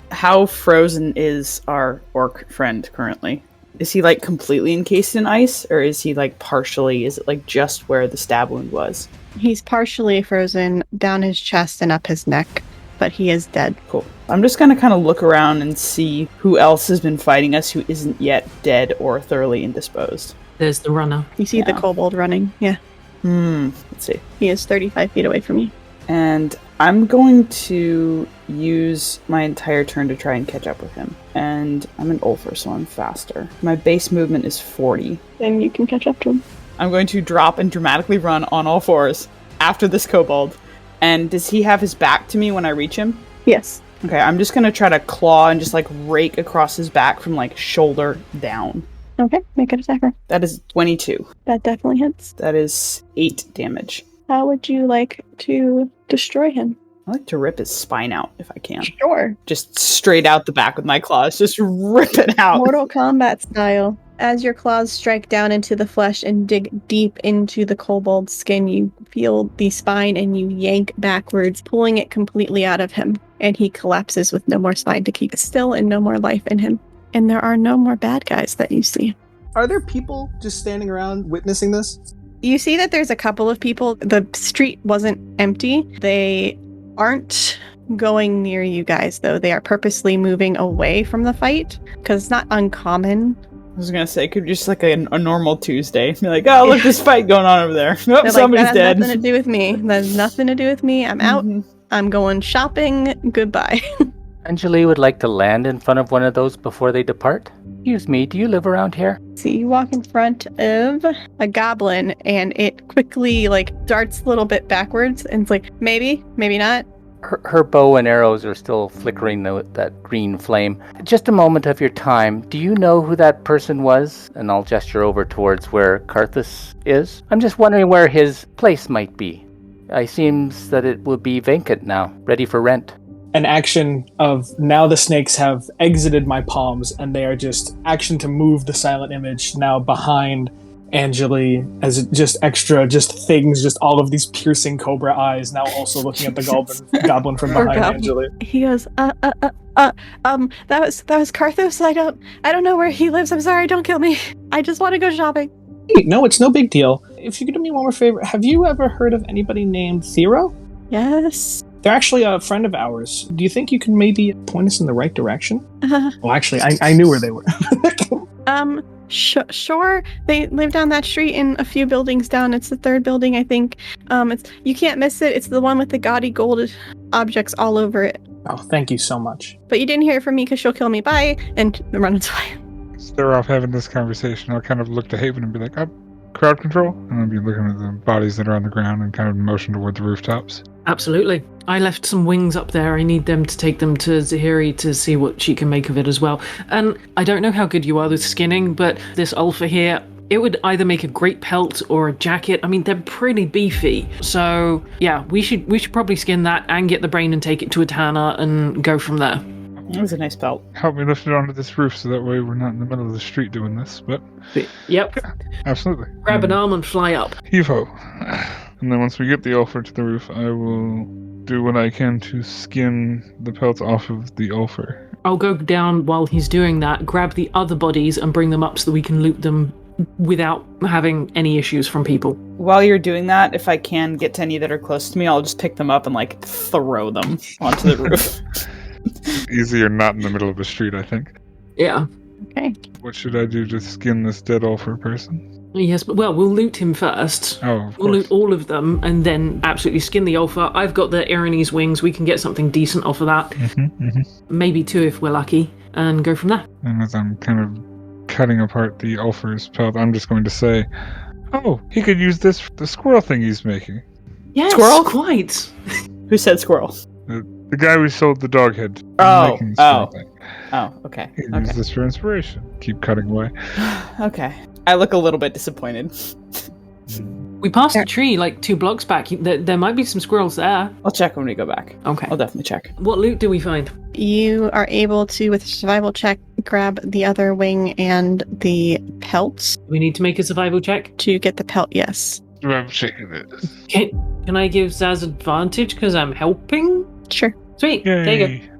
How frozen is our orc friend currently? Is he like completely encased in ice, or is he like partially? Is it like just where the stab wound was? He's partially frozen down his chest and up his neck, but he is dead. Cool. I'm just gonna kind of look around and see who else has been fighting us who isn't yet dead or thoroughly indisposed. There's the runner. You see the Yeah. kobold running. Yeah. Let's see. He is 35 feet away from you. And I'm going to use my entire turn to try and catch up with him. And I'm an Ulfer, so I'm faster. My base movement is 40. Then you can catch up to him. I'm going to drop and dramatically run on all fours after this kobold. And does he have his back to me when I reach him? Yes. Okay, I'm just going to try to claw and just like rake across his back from like shoulder down. Okay, make an attacker. That is 22. That definitely hits. That is 8 damage. How would you like to destroy him? I like to rip his spine out if I can. Sure. Just straight out the back with my claws. Just rip it out. Mortal Kombat style. As your claws strike down into the flesh and dig deep into the kobold's skin, you feel the spine and you yank backwards, pulling it completely out of him. And he collapses with no more spine to keep still and no more life in him. And there are no more bad guys that you see. Are there people just standing around witnessing this? You see that there's a couple of people. The street wasn't empty. They aren't going near you guys, though. They are purposely moving away from the fight because it's not uncommon. I was gonna say, it could be just like a normal Tuesday. Be like, oh, look, this fight going on over there. Nope, They're somebody's like, that dead. has nothing to do with me. That has nothing to do with me. I'm out. Mhm. I'm going shopping. Goodbye. Anjali would like to land in front of one of those before they depart. Excuse me, do you live around here? See, you walk in front of a goblin and it quickly darts a little bit backwards and it's like, maybe not. Her bow and arrows are still flickering that green flame. Just a moment of your time. Do you know who that person was? And I'll gesture over towards where Karthus is. I'm just wondering where his place might be. It seems that it will be vacant now, ready for rent. An action of now the snakes have exited my palms and they are just action to move the silent image now behind Anjali as it just extra just things, just all of these piercing cobra eyes now also looking at the goblin from behind Anjali. He goes, that was Karthus. I don't know where he lives. I'm sorry, don't kill me. I just want to go shopping. No, it's no big deal. If you could do me one more favor, have you ever heard of anybody named Thero? Yes. They're actually a friend of ours. Do you think you can maybe point us in the right direction? Well, actually, I knew where they were. Sure. They live down that street in a few buildings down. It's the third building, I think. You can't miss it. It's the one with the gaudy gold objects all over it. Oh, thank you so much. But you didn't hear it from me because she'll kill me. Bye. And runs away. As they're off having this conversation, I'll kind of look to Haven and be like, crowd control? And I'll be looking at the bodies that are on the ground and kind of motion toward the rooftops. Absolutely. I left some wings up there. I need them to take them to Zahiri to see what she can make of it as well. And I don't know how good you are with skinning, but this ulfa here, it would either make a great pelt or a jacket. I mean, they're pretty beefy. So yeah, we should probably skin that and get the brain and take it to a tanner and go from there. It was a nice belt. Help me lift it onto this roof so that way we're not in the middle of the street doing this, but... Yep. Yeah, absolutely. Grab an arm and fly up. Heave-ho. And then once we get the ulfer to the roof, I will do what I can to skin the pelt off of the ulfer. I'll go down while he's doing that, grab the other bodies and bring them up so that we can loot them without having any issues from people. While you're doing that, if I can get to any that are close to me, I'll just pick them up and, like, throw them onto the roof. Easier not in the middle of the street, I think. Yeah. Okay. What should I do to skin this dead ulfer person? Yes, but well, we'll loot him first. Oh, of We'll course. loot all of them and then absolutely skin the ulfa. I've got the Irene's wings. We can get something decent off of that. Maybe 2 if we're lucky, and go from there. And as I'm kind of cutting apart the ulfer's pelt, I'm just going to say, oh, he could use this for the squirrel thing he's making. Yes, Squirrel? quite. Who said squirrel? The guy we sold the dog head. Oh, making this sort of thing. Oh, okay. He could use this for inspiration. Keep cutting away. Okay. I look a little bit disappointed. We passed a tree like 2 blocks back. There might be some squirrels there. I'll check when we go back. Okay. I'll definitely check. What loot do we find? You are able to, with a survival check, grab the other wing and the pelts. We need to make a survival check. To get the pelt, yes. I'm checking this. Can I give Zaz advantage because I'm helping? Sure. Sweet. Yay. There you go.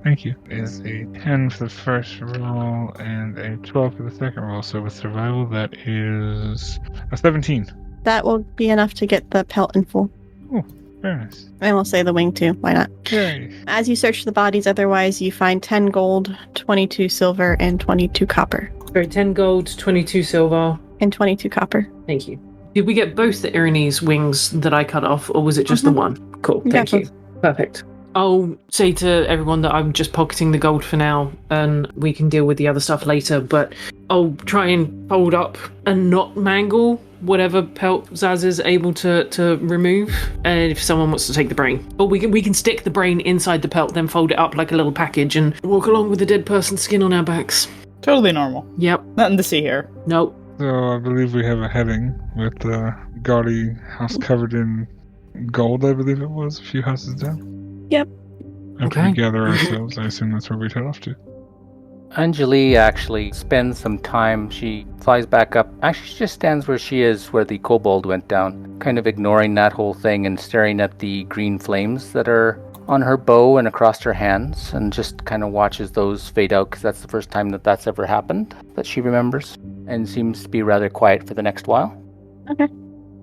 Thank you. Is a 10 for the first roll and a 12 for the second roll. So with survival, that is a 17. That will be enough to get the pelt in full. Oh, very nice. And we'll say the wing too. Why not? Yay. As you search the bodies, otherwise, you find 10 gold, 22 silver, and 22 copper. Sorry, 10 gold, 22 silver. And 22 copper. Thank you. Did we get both the Irene's wings that I cut off, or was it just the one? Cool, thank you. Perfect. I'll say to everyone that I'm just pocketing the gold for now, and we can deal with the other stuff later, but I'll try and fold up and not mangle whatever pelt Zaz is able to remove, and if someone wants to take the brain. Or we can stick the brain inside the pelt, then fold it up like a little package and walk along with the dead person's skin on our backs. Totally normal. Yep. Nothing to see here. Nope. So I believe we have a heading with the gaudy house covered in gold, I believe it was, a few houses down. Yep. After Okay. we gather ourselves, I assume that's where we'd head off to. Anjali actually spends some time. She flies back up. Actually, she just stands where she is, where the kobold went down, kind of ignoring that whole thing and staring at the green flames that are on her bow and across her hands, and just kind of watches those fade out, because that's the first time that that's ever happened that she remembers, and seems to be rather quiet for the next while. Okay.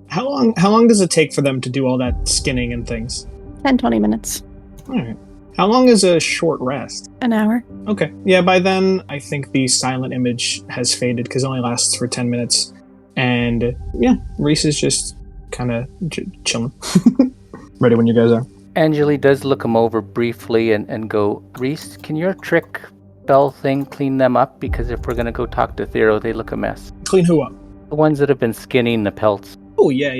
How long does it take for them to do all that skinning and things? 10-20 minutes. All right. How long is a short rest? An hour. Okay. Yeah, by then, I think the silent image has faded because it only lasts for 10 minutes. And, yeah, Reese is just kind of chilling. Ready when you guys are. Anjali does look him over briefly and go, Reese, can your trick spell thing clean them up? Because if we're going to go talk to Thero, they look a mess. Clean who up? The ones that have been skinning the pelts. Oh, yeah.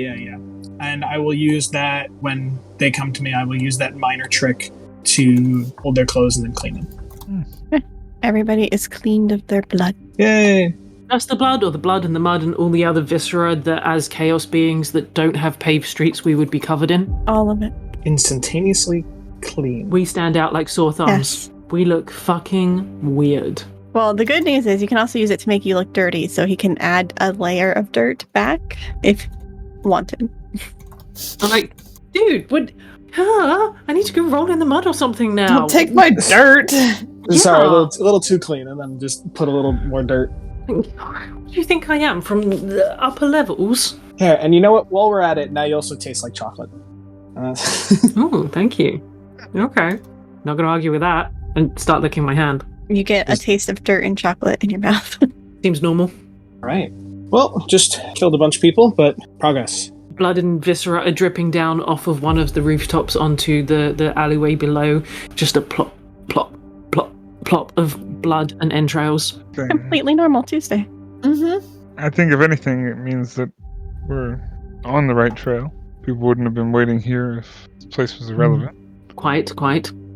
And I will use that when they come to me. I will use that minor trick to hold their clothes and then clean them. Everybody is cleaned of their blood. Yay! That's the blood, or the blood and the mud and all the other viscera that, as chaos beings that don't have paved streets, we would be covered in. All of it. Instantaneously clean. We stand out like sore thumbs. Yes. We look fucking weird. Well, the good news is you can also use it to make you look dirty, so he can add a layer of dirt back if wanted. I'm like, dude, I need to go roll in the mud or something now. Don't take my dirt! Sorry, a little too clean, and then just put a little more dirt. What do you think I am, from the upper levels? Here, and you know what? While we're at it, now you also taste like chocolate. Oh, thank you. Okay. Not gonna argue with that. And start licking my hand. You get a taste of dirt and chocolate in your mouth. Seems normal. Right. Well, just killed a bunch of people, but progress. Blood and viscera are dripping down off of one of the rooftops onto the alleyway below. Just a plop, plop, plop, plop of blood and entrails. Completely normal Tuesday. Mm-hmm. I think if anything, it means that we're on the right trail. People wouldn't have been waiting here if this place was irrelevant. Quite.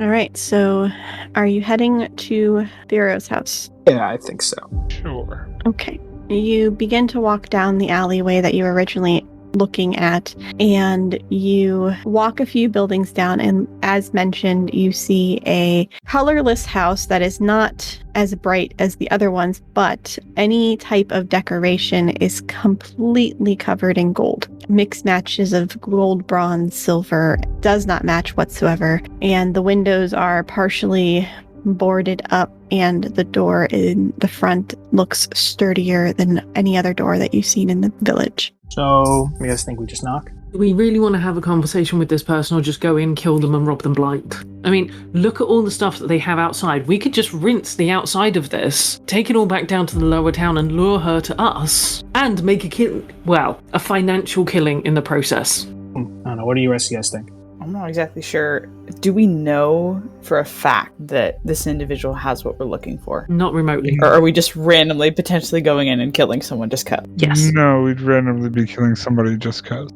All right, so are you heading to Thero's house? Yeah, I think so. Sure. Okay. You begin to walk down the alleyway that you were originally looking at, and you walk a few buildings down, and as mentioned, you see a colorless house that is not as bright as the other ones, but any type of decoration is completely covered in gold. Mixed matches of gold, bronze, silver does not match whatsoever, and the windows are partially boarded up, and the door in the front looks sturdier than any other door that you've seen in the village. So, you guys think we just knock? Do we really want to have a conversation with this person or just go in, kill them, and rob them blind? I mean, look at all the stuff that they have outside. We could just rinse the outside of this, take it all back down to the lower town and lure her to us, and make a financial killing in the process. I don't know. What do you guys think? I'm not exactly sure. Do we know for a fact that this individual has what we're looking for? Not remotely. Or are we just randomly potentially going in and killing someone just cut? Yes. No, we'd randomly be killing somebody just cause.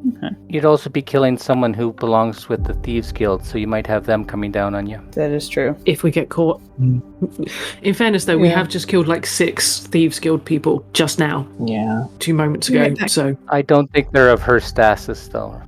You'd also be killing someone who belongs with the Thieves Guild, so you might have them coming down on you. That is true. If we get caught. In fairness, though, we have just killed like 6 Thieves Guild people just now. Yeah. 2 moments ago, so I don't think they're of her status, though.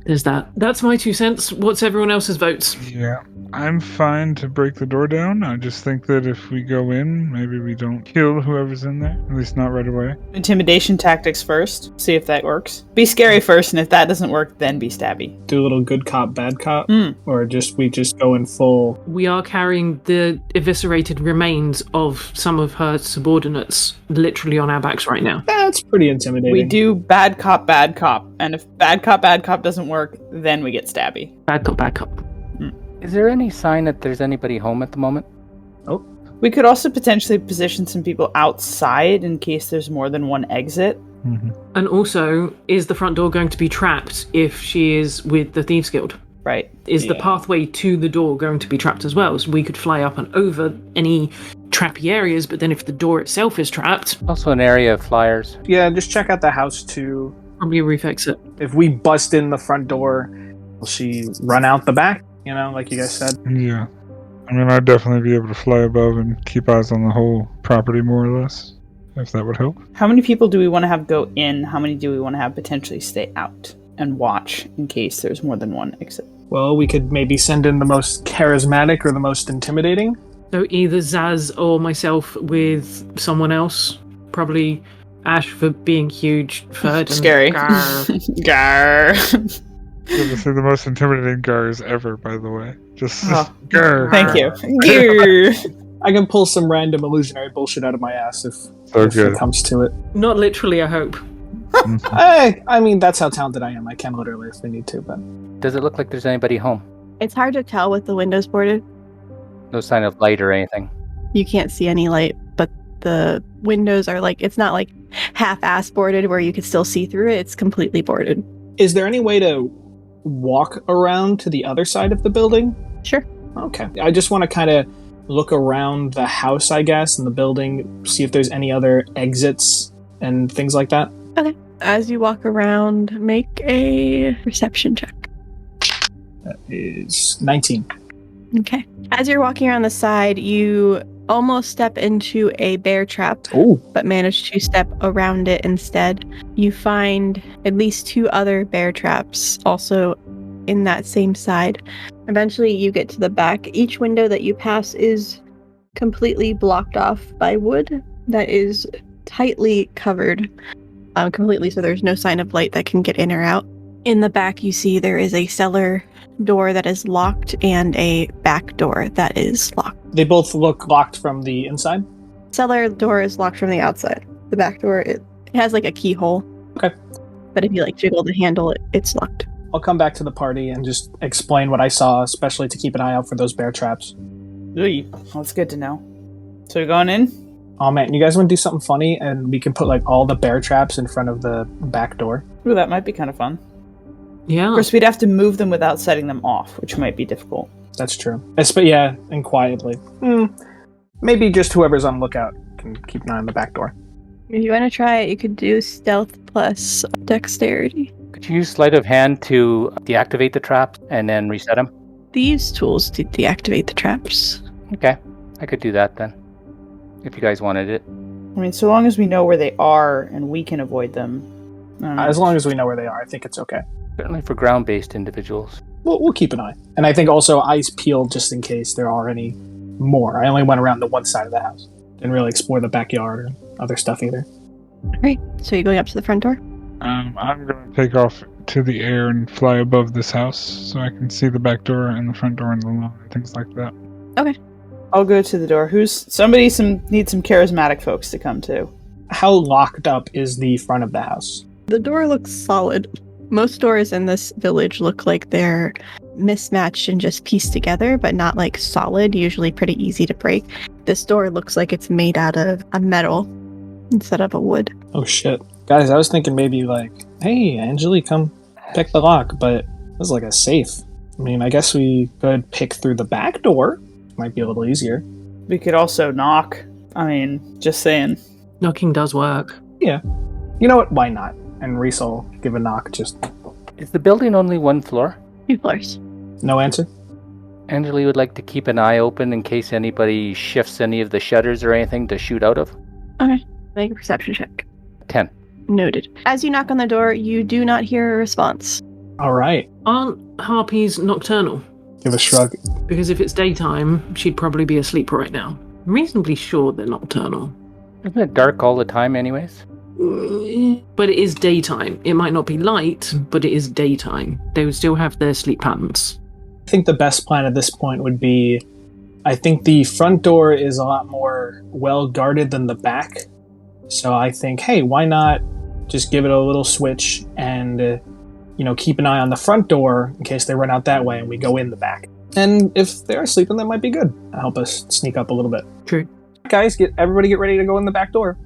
there's that. That's my 2 cents. What's everyone else's votes? Yeah. I'm fine to break the door down. I just think that if we go in, maybe we don't kill whoever's in there. At least not right away. Intimidation tactics first. See if that works. Be scary first, and if that doesn't work, then be stabby. Do a little good cop, bad cop? Or we just go in full... We are carrying the eviscerated remains of some of her subordinates literally on our backs right now. That's pretty intimidating. We do bad cop, and if bad cop doesn't work, then we get stabby. Bad cop, bad cop. Is there any sign that there's anybody home at the moment? We could also potentially position some people outside in case there's more than one exit. Mm-hmm. And also, is the front door going to be trapped if she is with the Thieves Guild? Right. Is the pathway to the door going to be trapped as well? So we could fly up and over any trappy areas, but then if the door itself is trapped... Also an area of flyers. Yeah, just check out the house too. Probably a roof exit. If we bust in the front door, will she run out the back? You know, like you guys said. Yeah. I mean, I'd definitely be able to fly above and keep eyes on the whole property, more or less, if that would help. How many people do we want to have go in? How many do we want to have potentially stay out and watch in case there's more than one exit? Well, we could maybe send in the most charismatic or the most intimidating. So either Zaz or myself with someone else. Probably Ash for being huge, third. And Scary. Grr. Grr. This is the most intimidating gars ever, by the way. Just Oh, grr. Thank you. Grr. I can pull some random illusionary bullshit out of my ass if good. it comes to it. Not literally, I hope. I mean, that's how talented I am. I can literally if we need to, but... Does it look like there's anybody home? It's hard to tell with the windows boarded. No sign of light or anything. You can't see any light, but the windows are it's not like half-ass boarded where you could still see through it. It's completely boarded. Is there any way to walk around to the other side of the building? Sure. Okay. I just want to kind of look around the house, I guess, and the building, see if there's any other exits and things like that. Okay. As you walk around, make a perception check. That is 19. Okay. As you're walking around the side, you almost step into a bear trap, but manage to step around it instead. You find at least 2 other bear traps also in that same side. Eventually, you get to the back. Each window that you pass is completely blocked off by wood that is tightly covered completely, so there's no sign of light that can get in or out. In the back, you see there is a cellar door that is locked and a back door that is locked. They both look locked from the inside? Cellar door is locked from the outside. The back door, it has a keyhole. Okay. But if you jiggle the handle, it's locked. I'll come back to the party and just explain what I saw, especially to keep an eye out for those bear traps. Ooh, that's good to know. So we're going in? Oh man, you guys want to do something funny and we can put all the bear traps in front of the back door? Ooh, that might be kind of fun. Yeah. Of course, we'd have to move them without setting them off, which might be difficult. That's true. But yeah, and quietly. Maybe just whoever's on lookout can keep an eye on the back door. If you want to try it, you could do stealth plus dexterity. Could you use sleight of hand to deactivate the traps and then reset them? These tools to deactivate the traps. Okay, I could do that then, if you guys wanted it. I mean, so long as we know where they are and we can avoid them. I don't know. As long as we know where they are, I think it's okay. Certainly for ground-based individuals. We'll keep an eye. And I think also eyes peeled just in case there are any more. I only went around the one side of the house. Didn't really explore the backyard or other stuff either. Alright, so you're going up to the front door? I'm going to take off to the air and fly above this house so I can see the back door and the front door and the lawn and things like that. Okay. I'll go to the door. Needs some charismatic folks to come too. How locked up is the front of the house? The door looks solid. Most doors in this village look like they're mismatched and just pieced together, but not like solid, usually pretty easy to break. This door looks like it's made out of a metal instead of a wood. Oh shit. Guys, I was thinking maybe like, hey, Angeli, come pick the lock, but it was like a safe. I mean, I guess we could pick through the back door. Might be a little easier. We could also knock. I mean, just saying. Knocking does work. Yeah. You know what? Why not? And Reese will give a knock, just Is the building only one floor? 2 floors. no answer. Angeli would like to keep an eye open in case anybody shifts any of the shutters or anything to shoot out of. Okay. Make a perception check. 10. Noted. As you knock on the door, you do not hear a response. All right. Aren't harpies nocturnal? Give a shrug. Because if it's daytime, she'd probably be asleep right now. I'm reasonably sure they're nocturnal. Isn't it dark all the time anyways? But it is daytime. It might not be light, but it is daytime. They would still have their sleep patterns. I think the best plan at this point would be, I think the front door is a lot more well guarded than the back. So I think, hey, why not just give it a little switch and, keep an eye on the front door in case they run out that way and we go in the back. And if they're sleeping, that might be good. Help us sneak up a little bit. True. Guys, everybody get ready to go in the back door.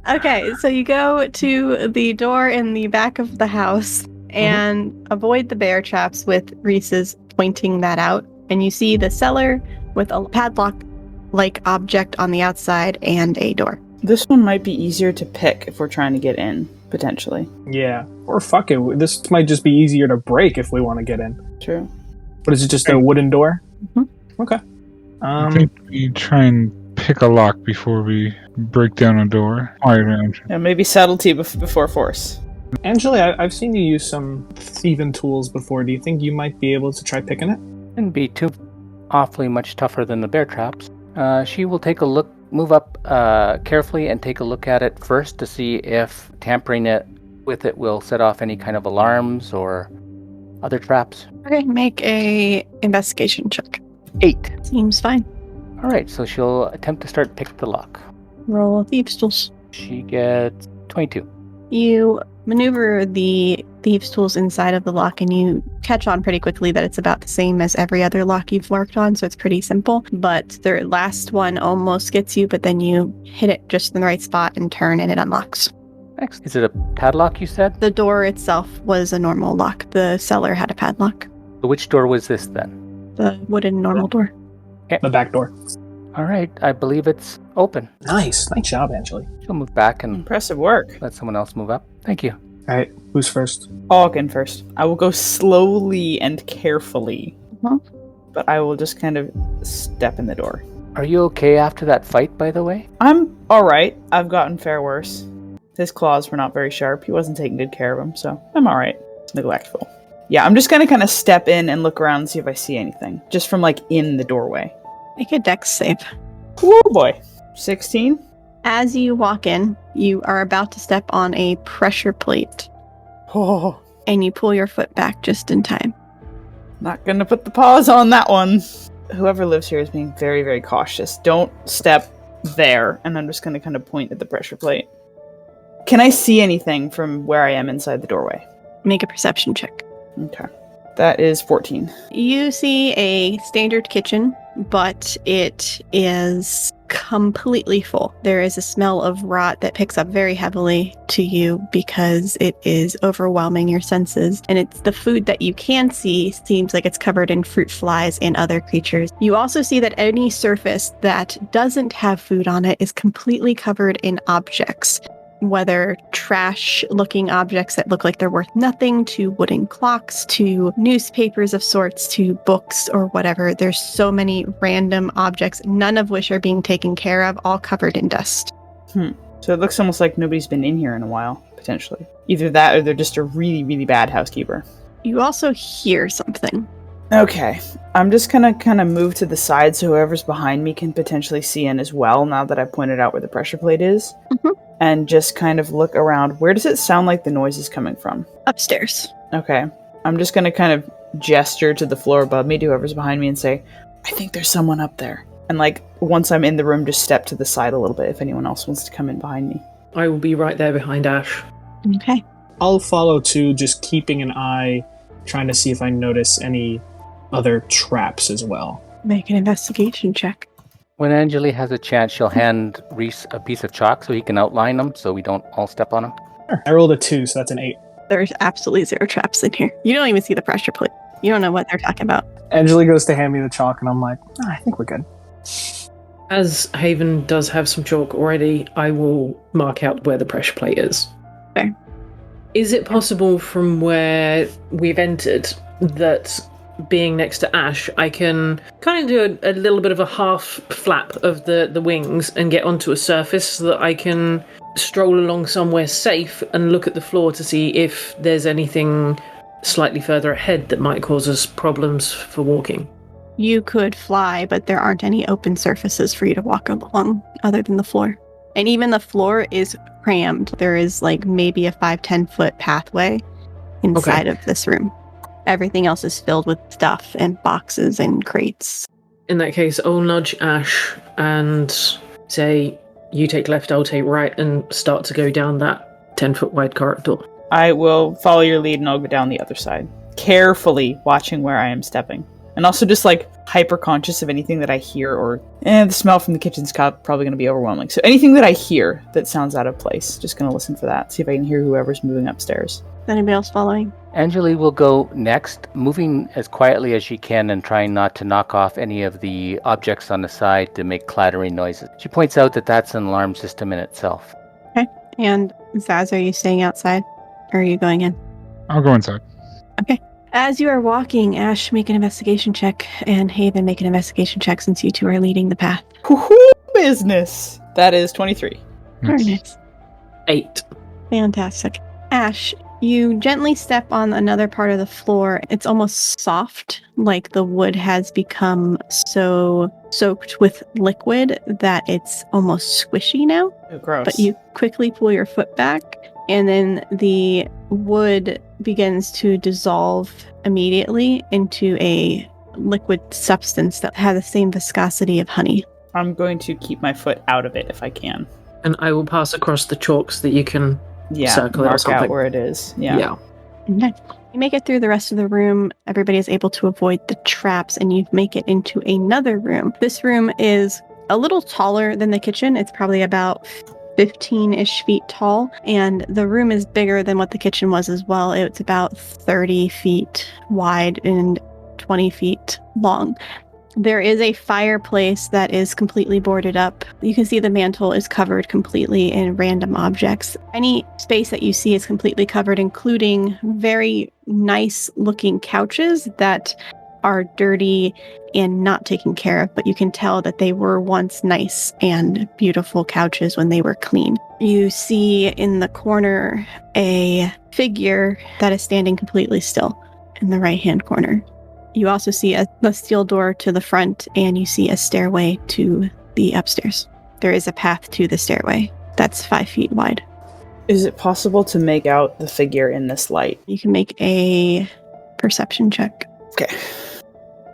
Okay, so you go to the door in the back of the house and avoid the bear traps with Reese's pointing that out. And you see the cellar with a padlock-like object on the outside and a door. This one might be easier to pick if we're trying to get in, potentially. Yeah. Or fuck it. This might just be easier to break if we want to get in. True. But is it just a wooden door? Mm-hmm. Okay. I think we try and pick a lock before we break down a door. Yeah, maybe subtlety before force. Angeli, I've seen you use some thieving tools before. Do you think you might be able to try picking it? Wouldn't be too awfully much tougher than the bear traps. She will take a look, move up carefully and take a look at it first to see if tampering it with it will set off any kind of alarms or other traps. Okay, make a investigation check. 8. Seems fine. All right, so she'll attempt to start pick the lock. Roll thieves' tools. She gets 22. You maneuver the thieves' tools inside of the lock and you catch on pretty quickly that it's about the same as every other lock you've worked on, so it's pretty simple. But the last one almost gets you, but then you hit it just in the right spot and turn and it unlocks. Next, is it a padlock you said? The door itself was a normal lock. The cellar had a padlock. So which door was this then? The wooden normal door. The back door. All right, I believe it's open. Nice job, Angeli. She'll move back and Impressive work. let someone else move up. Thank you. All right, who's first? I'll walk in first. I will go slowly and carefully. But I will just kind of step in the door. Are you okay after that fight, by the way? I'm alright. I've gotten fair worse. His claws were not very sharp. He wasn't taking good care of them, so I'm alright. Neglectful. Yeah, I'm just gonna kind of step in and look around and see if I see anything. Just from, in the doorway. Make a dex save. Whoa, boy. 16? As you walk in, you are about to step on a pressure plate Oh, and you pull your foot back just in time. not gonna put the paws on that one. Whoever lives here is being very, very cautious. Don't step there. And I'm just gonna kind of point at the pressure plate. Can I see anything from where I am inside the doorway? Make a perception check. Okay. That is 14. You see a standard kitchen, but it is completely full. There is a smell of rot that picks up very heavily to you because it is overwhelming your senses. And it's the food that you can see seems like it's covered in fruit flies and other creatures. You also see that any surface that doesn't have food on it is completely covered in objects. Whether trash-looking objects that look like they're worth nothing, to wooden clocks, to newspapers of sorts, to books or whatever. There's so many random objects, none of which are being taken care of, all covered in dust. So it looks almost like nobody's been in here in a while, potentially. Either that or they're just a really, really bad housekeeper. You also hear something. Okay. I'm just gonna kind of move to the side so whoever's behind me can potentially see in as well, now that I pointed out where the pressure plate is. And just kind of look around. Where does it sound like the noise is coming from? Upstairs. Okay. I'm just gonna kind of gesture to the floor above me, to whoever's behind me, and say, I think there's someone up there. And like, once I'm in the room, just step to the side a little bit if anyone else wants to come in behind me. I will be right there behind Ash. Okay. I'll follow too, just keeping an eye, trying to see if I notice any other traps as well. Make an investigation check. When Angeli has a chance, she'll hand Reese a piece of chalk so he can outline them so we don't all step on them. Sure. I rolled a 2, so that's an 8. There's absolutely 0 traps in here. You don't even see the pressure plate. You don't know what they're talking about. Angeli goes to hand me the chalk, and I'm like, I think we're good. As Haven does have some chalk already, I will mark out where the pressure plate is. Fair. Is it possible from where we've entered that, being next to Ash, I can kind of do a little bit of a half flap of the wings and get onto a surface so that I can stroll along somewhere safe and look at the floor to see if there's anything slightly further ahead that might cause us problems for walking? You could fly, but there aren't any open surfaces for you to walk along other than the floor. And even the floor is crammed. There is like maybe a 5-10 foot pathway inside of this room. Everything else is filled with stuff and boxes and crates. In that case, I'll nudge Ash and say, you take left, I'll take right, and start to go down that 10-foot wide corridor. I will follow your lead and I'll go down the other side, carefully watching where I am stepping. And also just like hyper conscious of anything that I hear, or the smell from the kitchen's probably going to be overwhelming. So anything that I hear that sounds out of place, just going to listen for that. See if I can hear whoever's moving upstairs. Is anybody else following? Angeli will go next, moving as quietly as she can and trying not to knock off any of the objects on the side to make clattering noises. She points out that that's an alarm system in itself. Okay. And Zaz, are you staying outside? Or are you going in? I'll go inside. Okay. As you are walking, Ash, make an investigation check, and Haven, make an investigation check since you two are leading the path. Woohoo! Business! That is 23. Very nice. 8. Fantastic. Ash, you gently step on another part of the floor. It's almost soft, like the wood has become so soaked with liquid that it's almost squishy now. Oh, gross. But you quickly pull your foot back, and then the wood begins to dissolve immediately into a liquid substance that has the same viscosity of honey. I'm going to keep my foot out of it if I can. And I will pass across the chalk so that you can circle it or mark something. out where it is. Yeah. Okay. You make it through the rest of the room. Everybody is able to avoid the traps, and you make it into another room. This room is a little taller than the kitchen. It's probably about 15-ish feet tall, and the room is bigger than what the kitchen was as well. It's about 30 feet wide and 20 feet long. There is a fireplace that is completely boarded up. You can see the mantle is covered completely in random objects. Any space that you see is completely covered, including very nice looking couches that are dirty and not taken care of, but you can tell that they were once nice and beautiful couches when they were clean. You see in the corner a figure that is standing completely still in the right-hand corner. You also see a steel door to the front, and you see a stairway to the upstairs. There is a path to the stairway that's 5 feet wide. Is it possible to make out the figure in this light? You can make a perception check. Okay.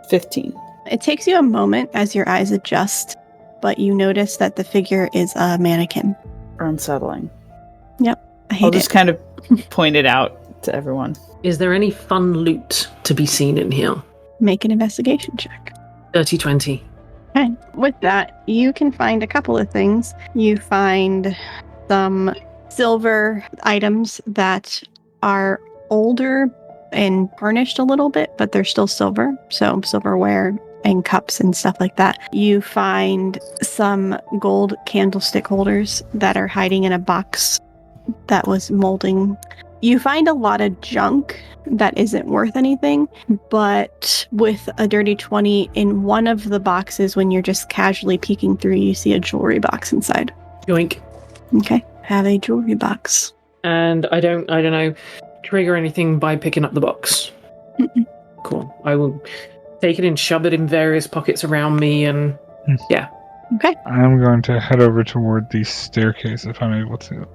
15. It takes you a moment as your eyes adjust, but you notice that the figure is a mannequin. Unsettling. I hate I'll just kind of point it out to everyone. Is there any fun loot to be seen in here? Make an investigation check. 30-20. Okay. With that, you can find a couple of things. You find some silver items that are older and tarnished a little bit, but they're still silver. So silverware and cups and stuff like that. You find some gold candlestick holders that are hiding in a box that was molding. You find a lot of junk that isn't worth anything, but with a dirty 20 in one of the boxes, when you're just casually peeking through, you see a jewelry box inside. Yoink. Okay. Have a jewelry box. And I don't know, trigger anything by picking up the box. Mm-mm. Cool. I will take it and shove it in various pockets around me, and yeah. Okay. I'm going to head over toward the staircase if I'm able to.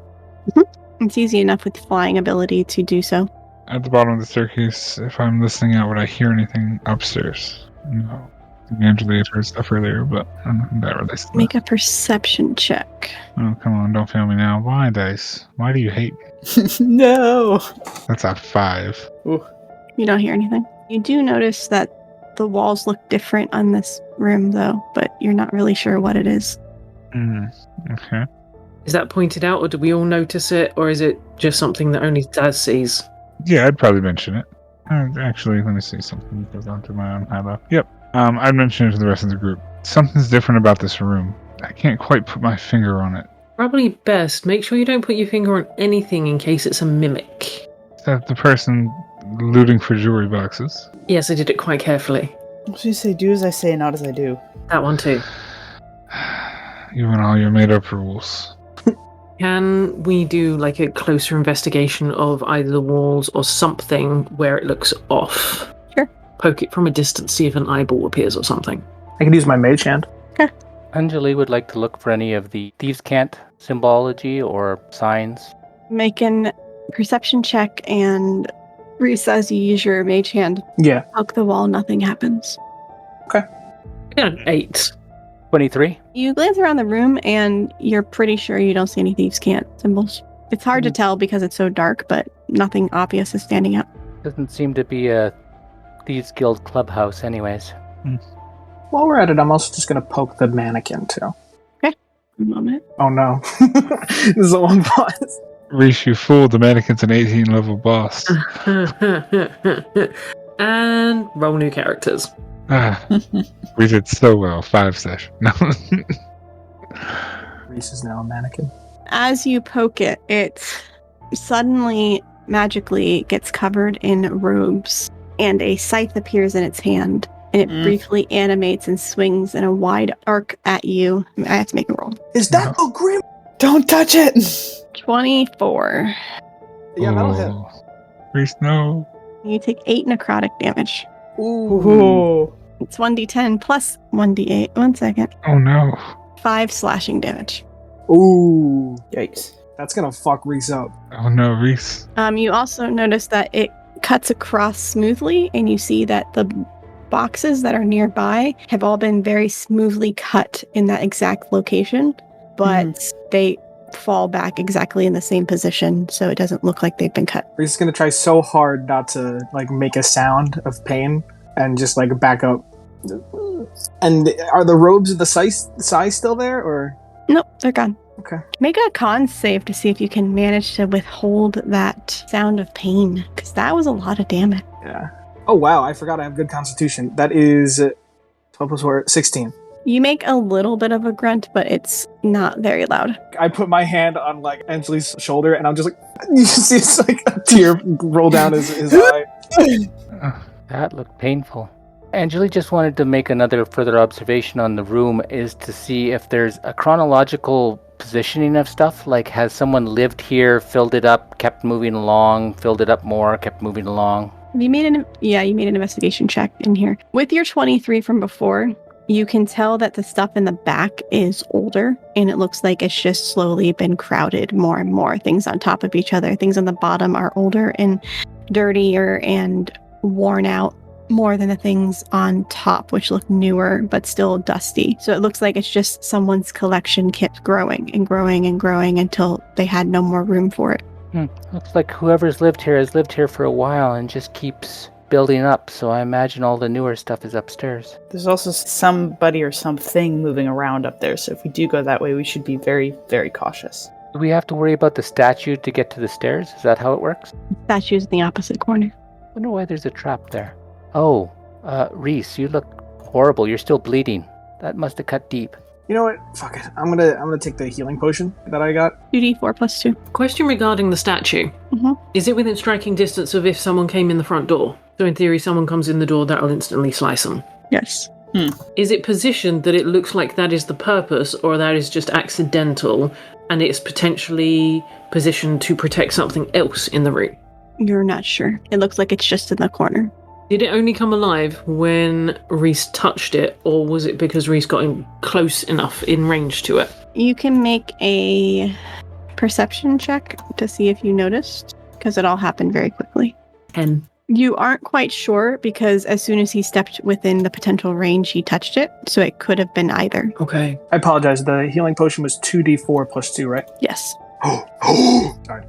It's easy enough with flying ability to do so. At the bottom of the staircase, if I'm listening out, would I hear anything upstairs? No. Angela had heard stuff earlier, but that relates to Make a perception check. Oh, come on, don't fail me now. Why, Dice? Why do you hate me? No. That's a 5. Ooh. You don't hear anything. You do notice that the walls look different on this room, though, but you're not really sure what it is. Okay. Is that pointed out, or do we all notice it, or is it just something that only Daz sees? Yeah, I'd probably mention it. Actually, let me see something that goes on to my own hideout. Yep. I'd mention it to the rest of the group. Something's different about this room. I can't quite put my finger on it. Probably best. Make sure you don't put your finger on anything in case it's a mimic. Is that the person looting for jewelry boxes? Yes, I did it quite carefully. What do you say? Do as I say, not as I do. That one too. You and all your made-up rules. Can we do like a closer investigation of either the walls or something where it looks off? Sure. Poke it from a distance, see if an eyeball appears or something. I can use my mage hand. Anjali would like to look for any of the thieves' cant symbology or signs. Make an perception check, and Reese, as you use your mage hand, Yeah. poke the wall, nothing happens. I got an 8. 23. You glance around the room, and you're pretty sure you don't see any thieves' cant symbols. It's hard to tell because it's so dark, but nothing obvious is standing out. Doesn't seem to be a thieves' guild clubhouse anyways. While we're at it, I'm also just going to poke the mannequin, too. A moment. Oh, no. This is a long pause. Reese, you fool, the mannequin's an 18-level boss. And roll new characters. We did so well. 5 sessions. No. Reese is now a mannequin. As you poke it, it suddenly magically gets covered in robes, and a scythe appears in its hand, and it briefly animates and swings in a wide arc at you. I have to make a roll. Is that a grim? Don't touch it! 24. Yeah, that'll hit. Reese, no. You take 8 necrotic damage. Ooh. It's 1d10 plus 1d8. 1 second. Oh, no. 5 slashing damage. Ooh. Yikes. That's going to fuck Reese up. Oh, no, Reese. You also notice that it cuts across smoothly, and you see that the boxes that are nearby have all been very smoothly cut in that exact location, but they fall back exactly in the same position, so it doesn't look like they've been cut. Reese is going to try so hard not to, like, make a sound of pain and just, like, back up. And are the robes of the size still there, or? Nope, they're gone. Okay. Make a con save to see if you can manage to withhold that sound of pain, because that was a lot of damage. Yeah. Oh, wow, I forgot I have good constitution. That is 12 plus 4, 16. You make a little bit of a grunt, but it's not very loud. I put my hand on, like, Angeli's shoulder, and I'm just like, you see it's like a tear roll down his eye. That looked painful. Anjali just wanted to make another further observation on the room, is to see if there's a chronological positioning of stuff. Like, has someone lived here, filled it up, kept moving along, filled it up more, kept moving along? You made an investigation check in here. With your 23 from before, you can tell that the stuff in the back is older, and it looks like it's just slowly been crowded more and more. Things on top of each other. Things on the bottom are older and dirtier and worn out more than the things on top, which look newer but still dusty. So it looks like it's just someone's collection kept growing and growing and growing until they had no more room for it. Looks like whoever's lived here has lived here for a while and just keeps building up, so I imagine all the newer stuff is upstairs. There's also somebody or something moving around up there, so if we do go that way, we should be very, very cautious. Do we have to worry about the statue to get to the stairs? Is that how it works? Statue's in the opposite corner. I wonder why there's a trap there. Oh, Reese, you look horrible. You're still bleeding. That must have cut deep. You know what? Fuck it. I'm gonna take the healing potion that I got. 2d4 plus 2. Question regarding the statue. Mhm. Is it within striking distance of if someone came in the front door? So in theory, someone comes in the door, that'll instantly slice them. Yes. Is it positioned that it looks like that is the purpose, or that is just accidental, and it's potentially positioned to protect something else in the room? You're not sure. It looks like it's just in the corner. Did it only come alive when Reese touched it, or was it because Reese got in close enough in range to it? You can make a perception check to see if you noticed, because it all happened very quickly. 10. You aren't quite sure because as soon as he stepped within the potential range, he touched it, so it could have been either. Okay. I apologize. The healing potion was 2d4 plus 2, right? Yes. Sorry.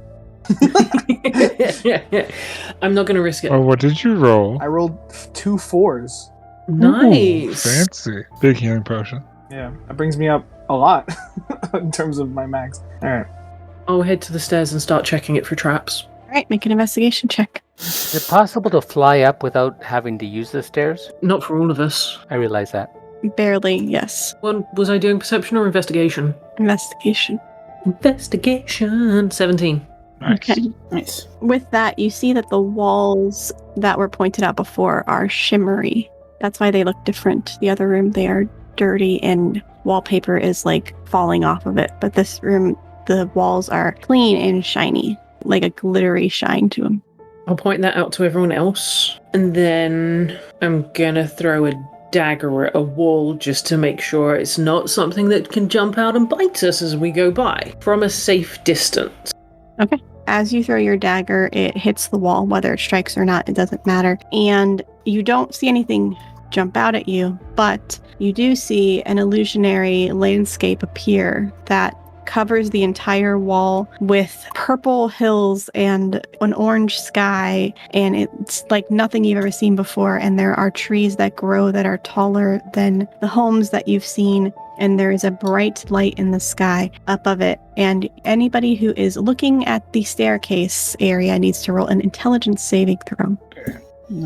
I'm not going to risk it. Oh, what did you roll? I rolled 2 4s. Nice. Ooh, fancy. Big healing potion. Yeah, that brings me up a lot in terms of my max. All right. I'll head to the stairs and start checking it for traps. All right, make an investigation check. Is it possible to fly up without having to use the stairs? Not for all of us. I realize that. Barely, yes. Well, was I doing perception or investigation? Investigation. Investigation. 17. Nice. Okay. Nice. With that, you see that the walls that were pointed out before are shimmery. That's why they look different. The other room, they are dirty and wallpaper is like falling off of it. But this room, the walls are clean and shiny, like a glittery shine to them. I'll point that out to everyone else. And then I'm gonna throw a dagger at a wall just to make sure it's not something that can jump out and bite us as we go by from a safe distance. Okay. As you throw your dagger, it hits the wall, whether it strikes or not, it doesn't matter. And you don't see anything jump out at you, but you do see an illusionary landscape appear that covers the entire wall with purple hills and an orange sky, and it's like nothing you've ever seen before. And there are trees that grow that are taller than the homes that you've seen, and there is a bright light in the sky above it. And anybody who is looking at the staircase area needs to roll an intelligence saving throw.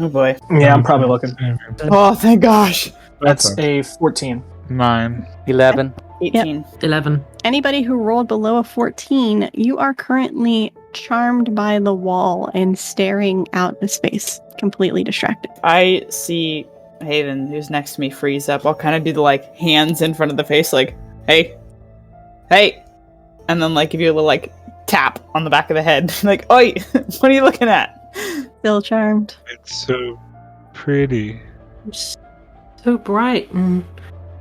Oh boy. Yeah, I'm probably looking. Oh, thank gosh. That's a 14. 9. 11. 18. 11. Anybody who rolled below a 14, you are currently charmed by the wall and staring out into space, completely distracted. I see Haven, who's next to me, freeze up. I'll kind of do the like hands in front of the face, like, hey, and then like give you a little like tap on the back of the head, like, oi, what are you looking at? Still charmed. It's so pretty. So bright and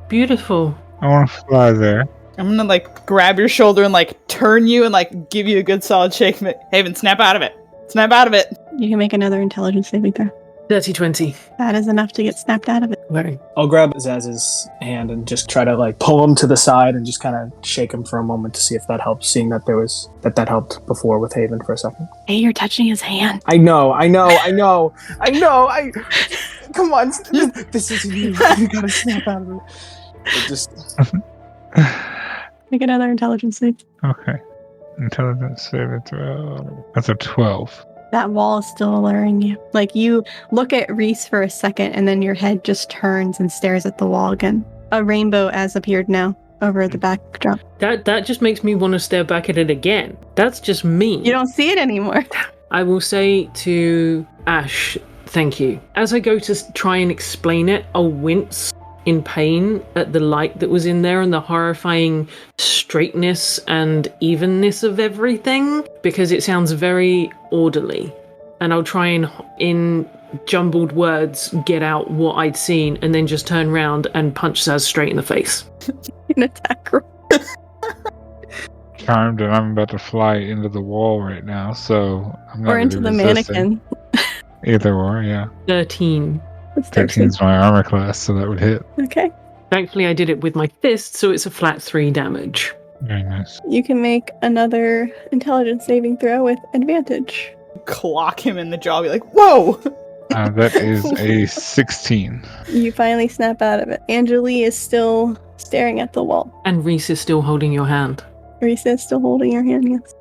beautiful. I want to fly there. I'm gonna like grab your shoulder and like turn you and like give you a good solid shake. Haven, snap out of it. Snap out of it. You can make another intelligence saving throw. Dirty 20. That is enough to get snapped out of it. Okay. I'll grab Zaz's hand and just try to like pull him to the side and just kind of shake him for a moment to see if that helps. Seeing that that helped before with Haven for a second. Hey, you're touching his hand. I know. Come on, this is you. You gotta snap out of it. It just. Make another intelligence save. Okay. Intelligence saving throw. That's a 12. That wall is still alluring you. Like, you look at Reese for a second, and then your head just turns and stares at the wall again. A rainbow has appeared now over the backdrop. That just makes me want to stare back at it again. That's just mean. You don't see it anymore. I will say to Ash, thank you. As I go to try and explain it, I'll wince in pain at the light that was in there and the horrifying straightness and evenness of everything, because it sounds very orderly. And I'll try and, in jumbled words, get out what I'd seen, and then just turn around and punch Zaz straight in the face. An attack roll. Charmed, and I'm about to fly into the wall right now, so I'm not Or into the really resisting. mannequin. Either or, yeah. 13. That's 13 is my armor class, so that would hit. Okay. Thankfully, I did it with my fist, so it's a flat 3 damage. Very nice. You can make another intelligence saving throw with advantage. Clock him in the jaw, be like, whoa! That is a 16. You finally snap out of it. Anjali is still staring at the wall. And Reese is still holding your hand. Risa is still holding your hand, yes.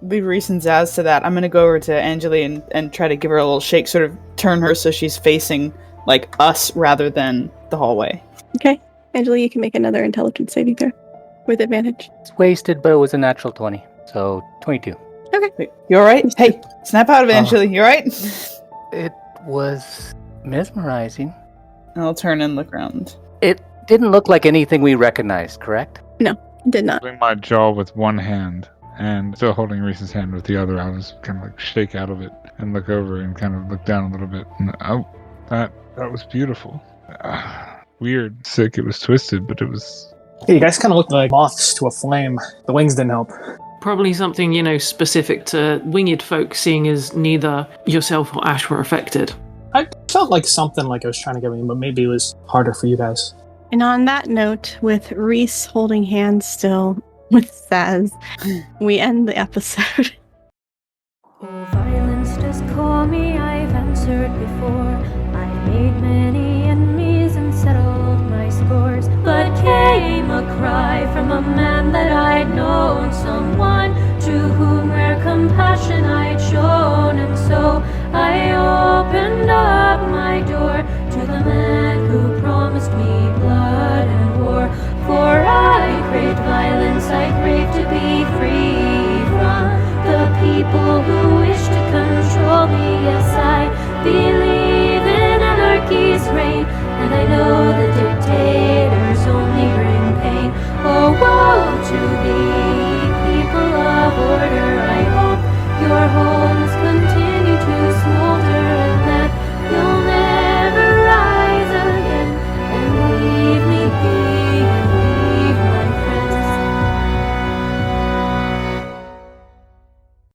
Leave Reese and Zaz to that. I'm gonna go over to Anjali and try to give her a little shake, sort of turn her so she's facing, like, us rather than the hallway. Okay. Anjali, you can make another intelligence saving throw with advantage. It's wasted, but it was a natural 20. So 22. Wait, you alright? Hey, snap out of it, Anjali. You alright? It was mesmerizing. I'll turn and look around. It didn't look like anything we recognized, correct? Did not. Holding my jaw with one hand and still holding Reese's hand with the other, I was kind of like shake out of it and look over and kind of look down a little bit. And that was beautiful. Weird, sick. It was twisted, but it was. Yeah, you guys kind of looked like moths to a flame. The wings didn't help. Probably something, specific to winged folk, seeing as neither yourself or Ash were affected. I felt like something like I was trying to get me, but maybe it was harder for you guys. And on that note, with Reese holding hands still with Zaz, we end the episode. Oh, violence does call me, I've answered before. I've made many enemies and settled my scores. But came a cry from a man that I'd known, someone to whom rare compassion I'd shown. And so I opened up my door to the man who promised me blood and war. For I craved violence, I craved to be free from the people who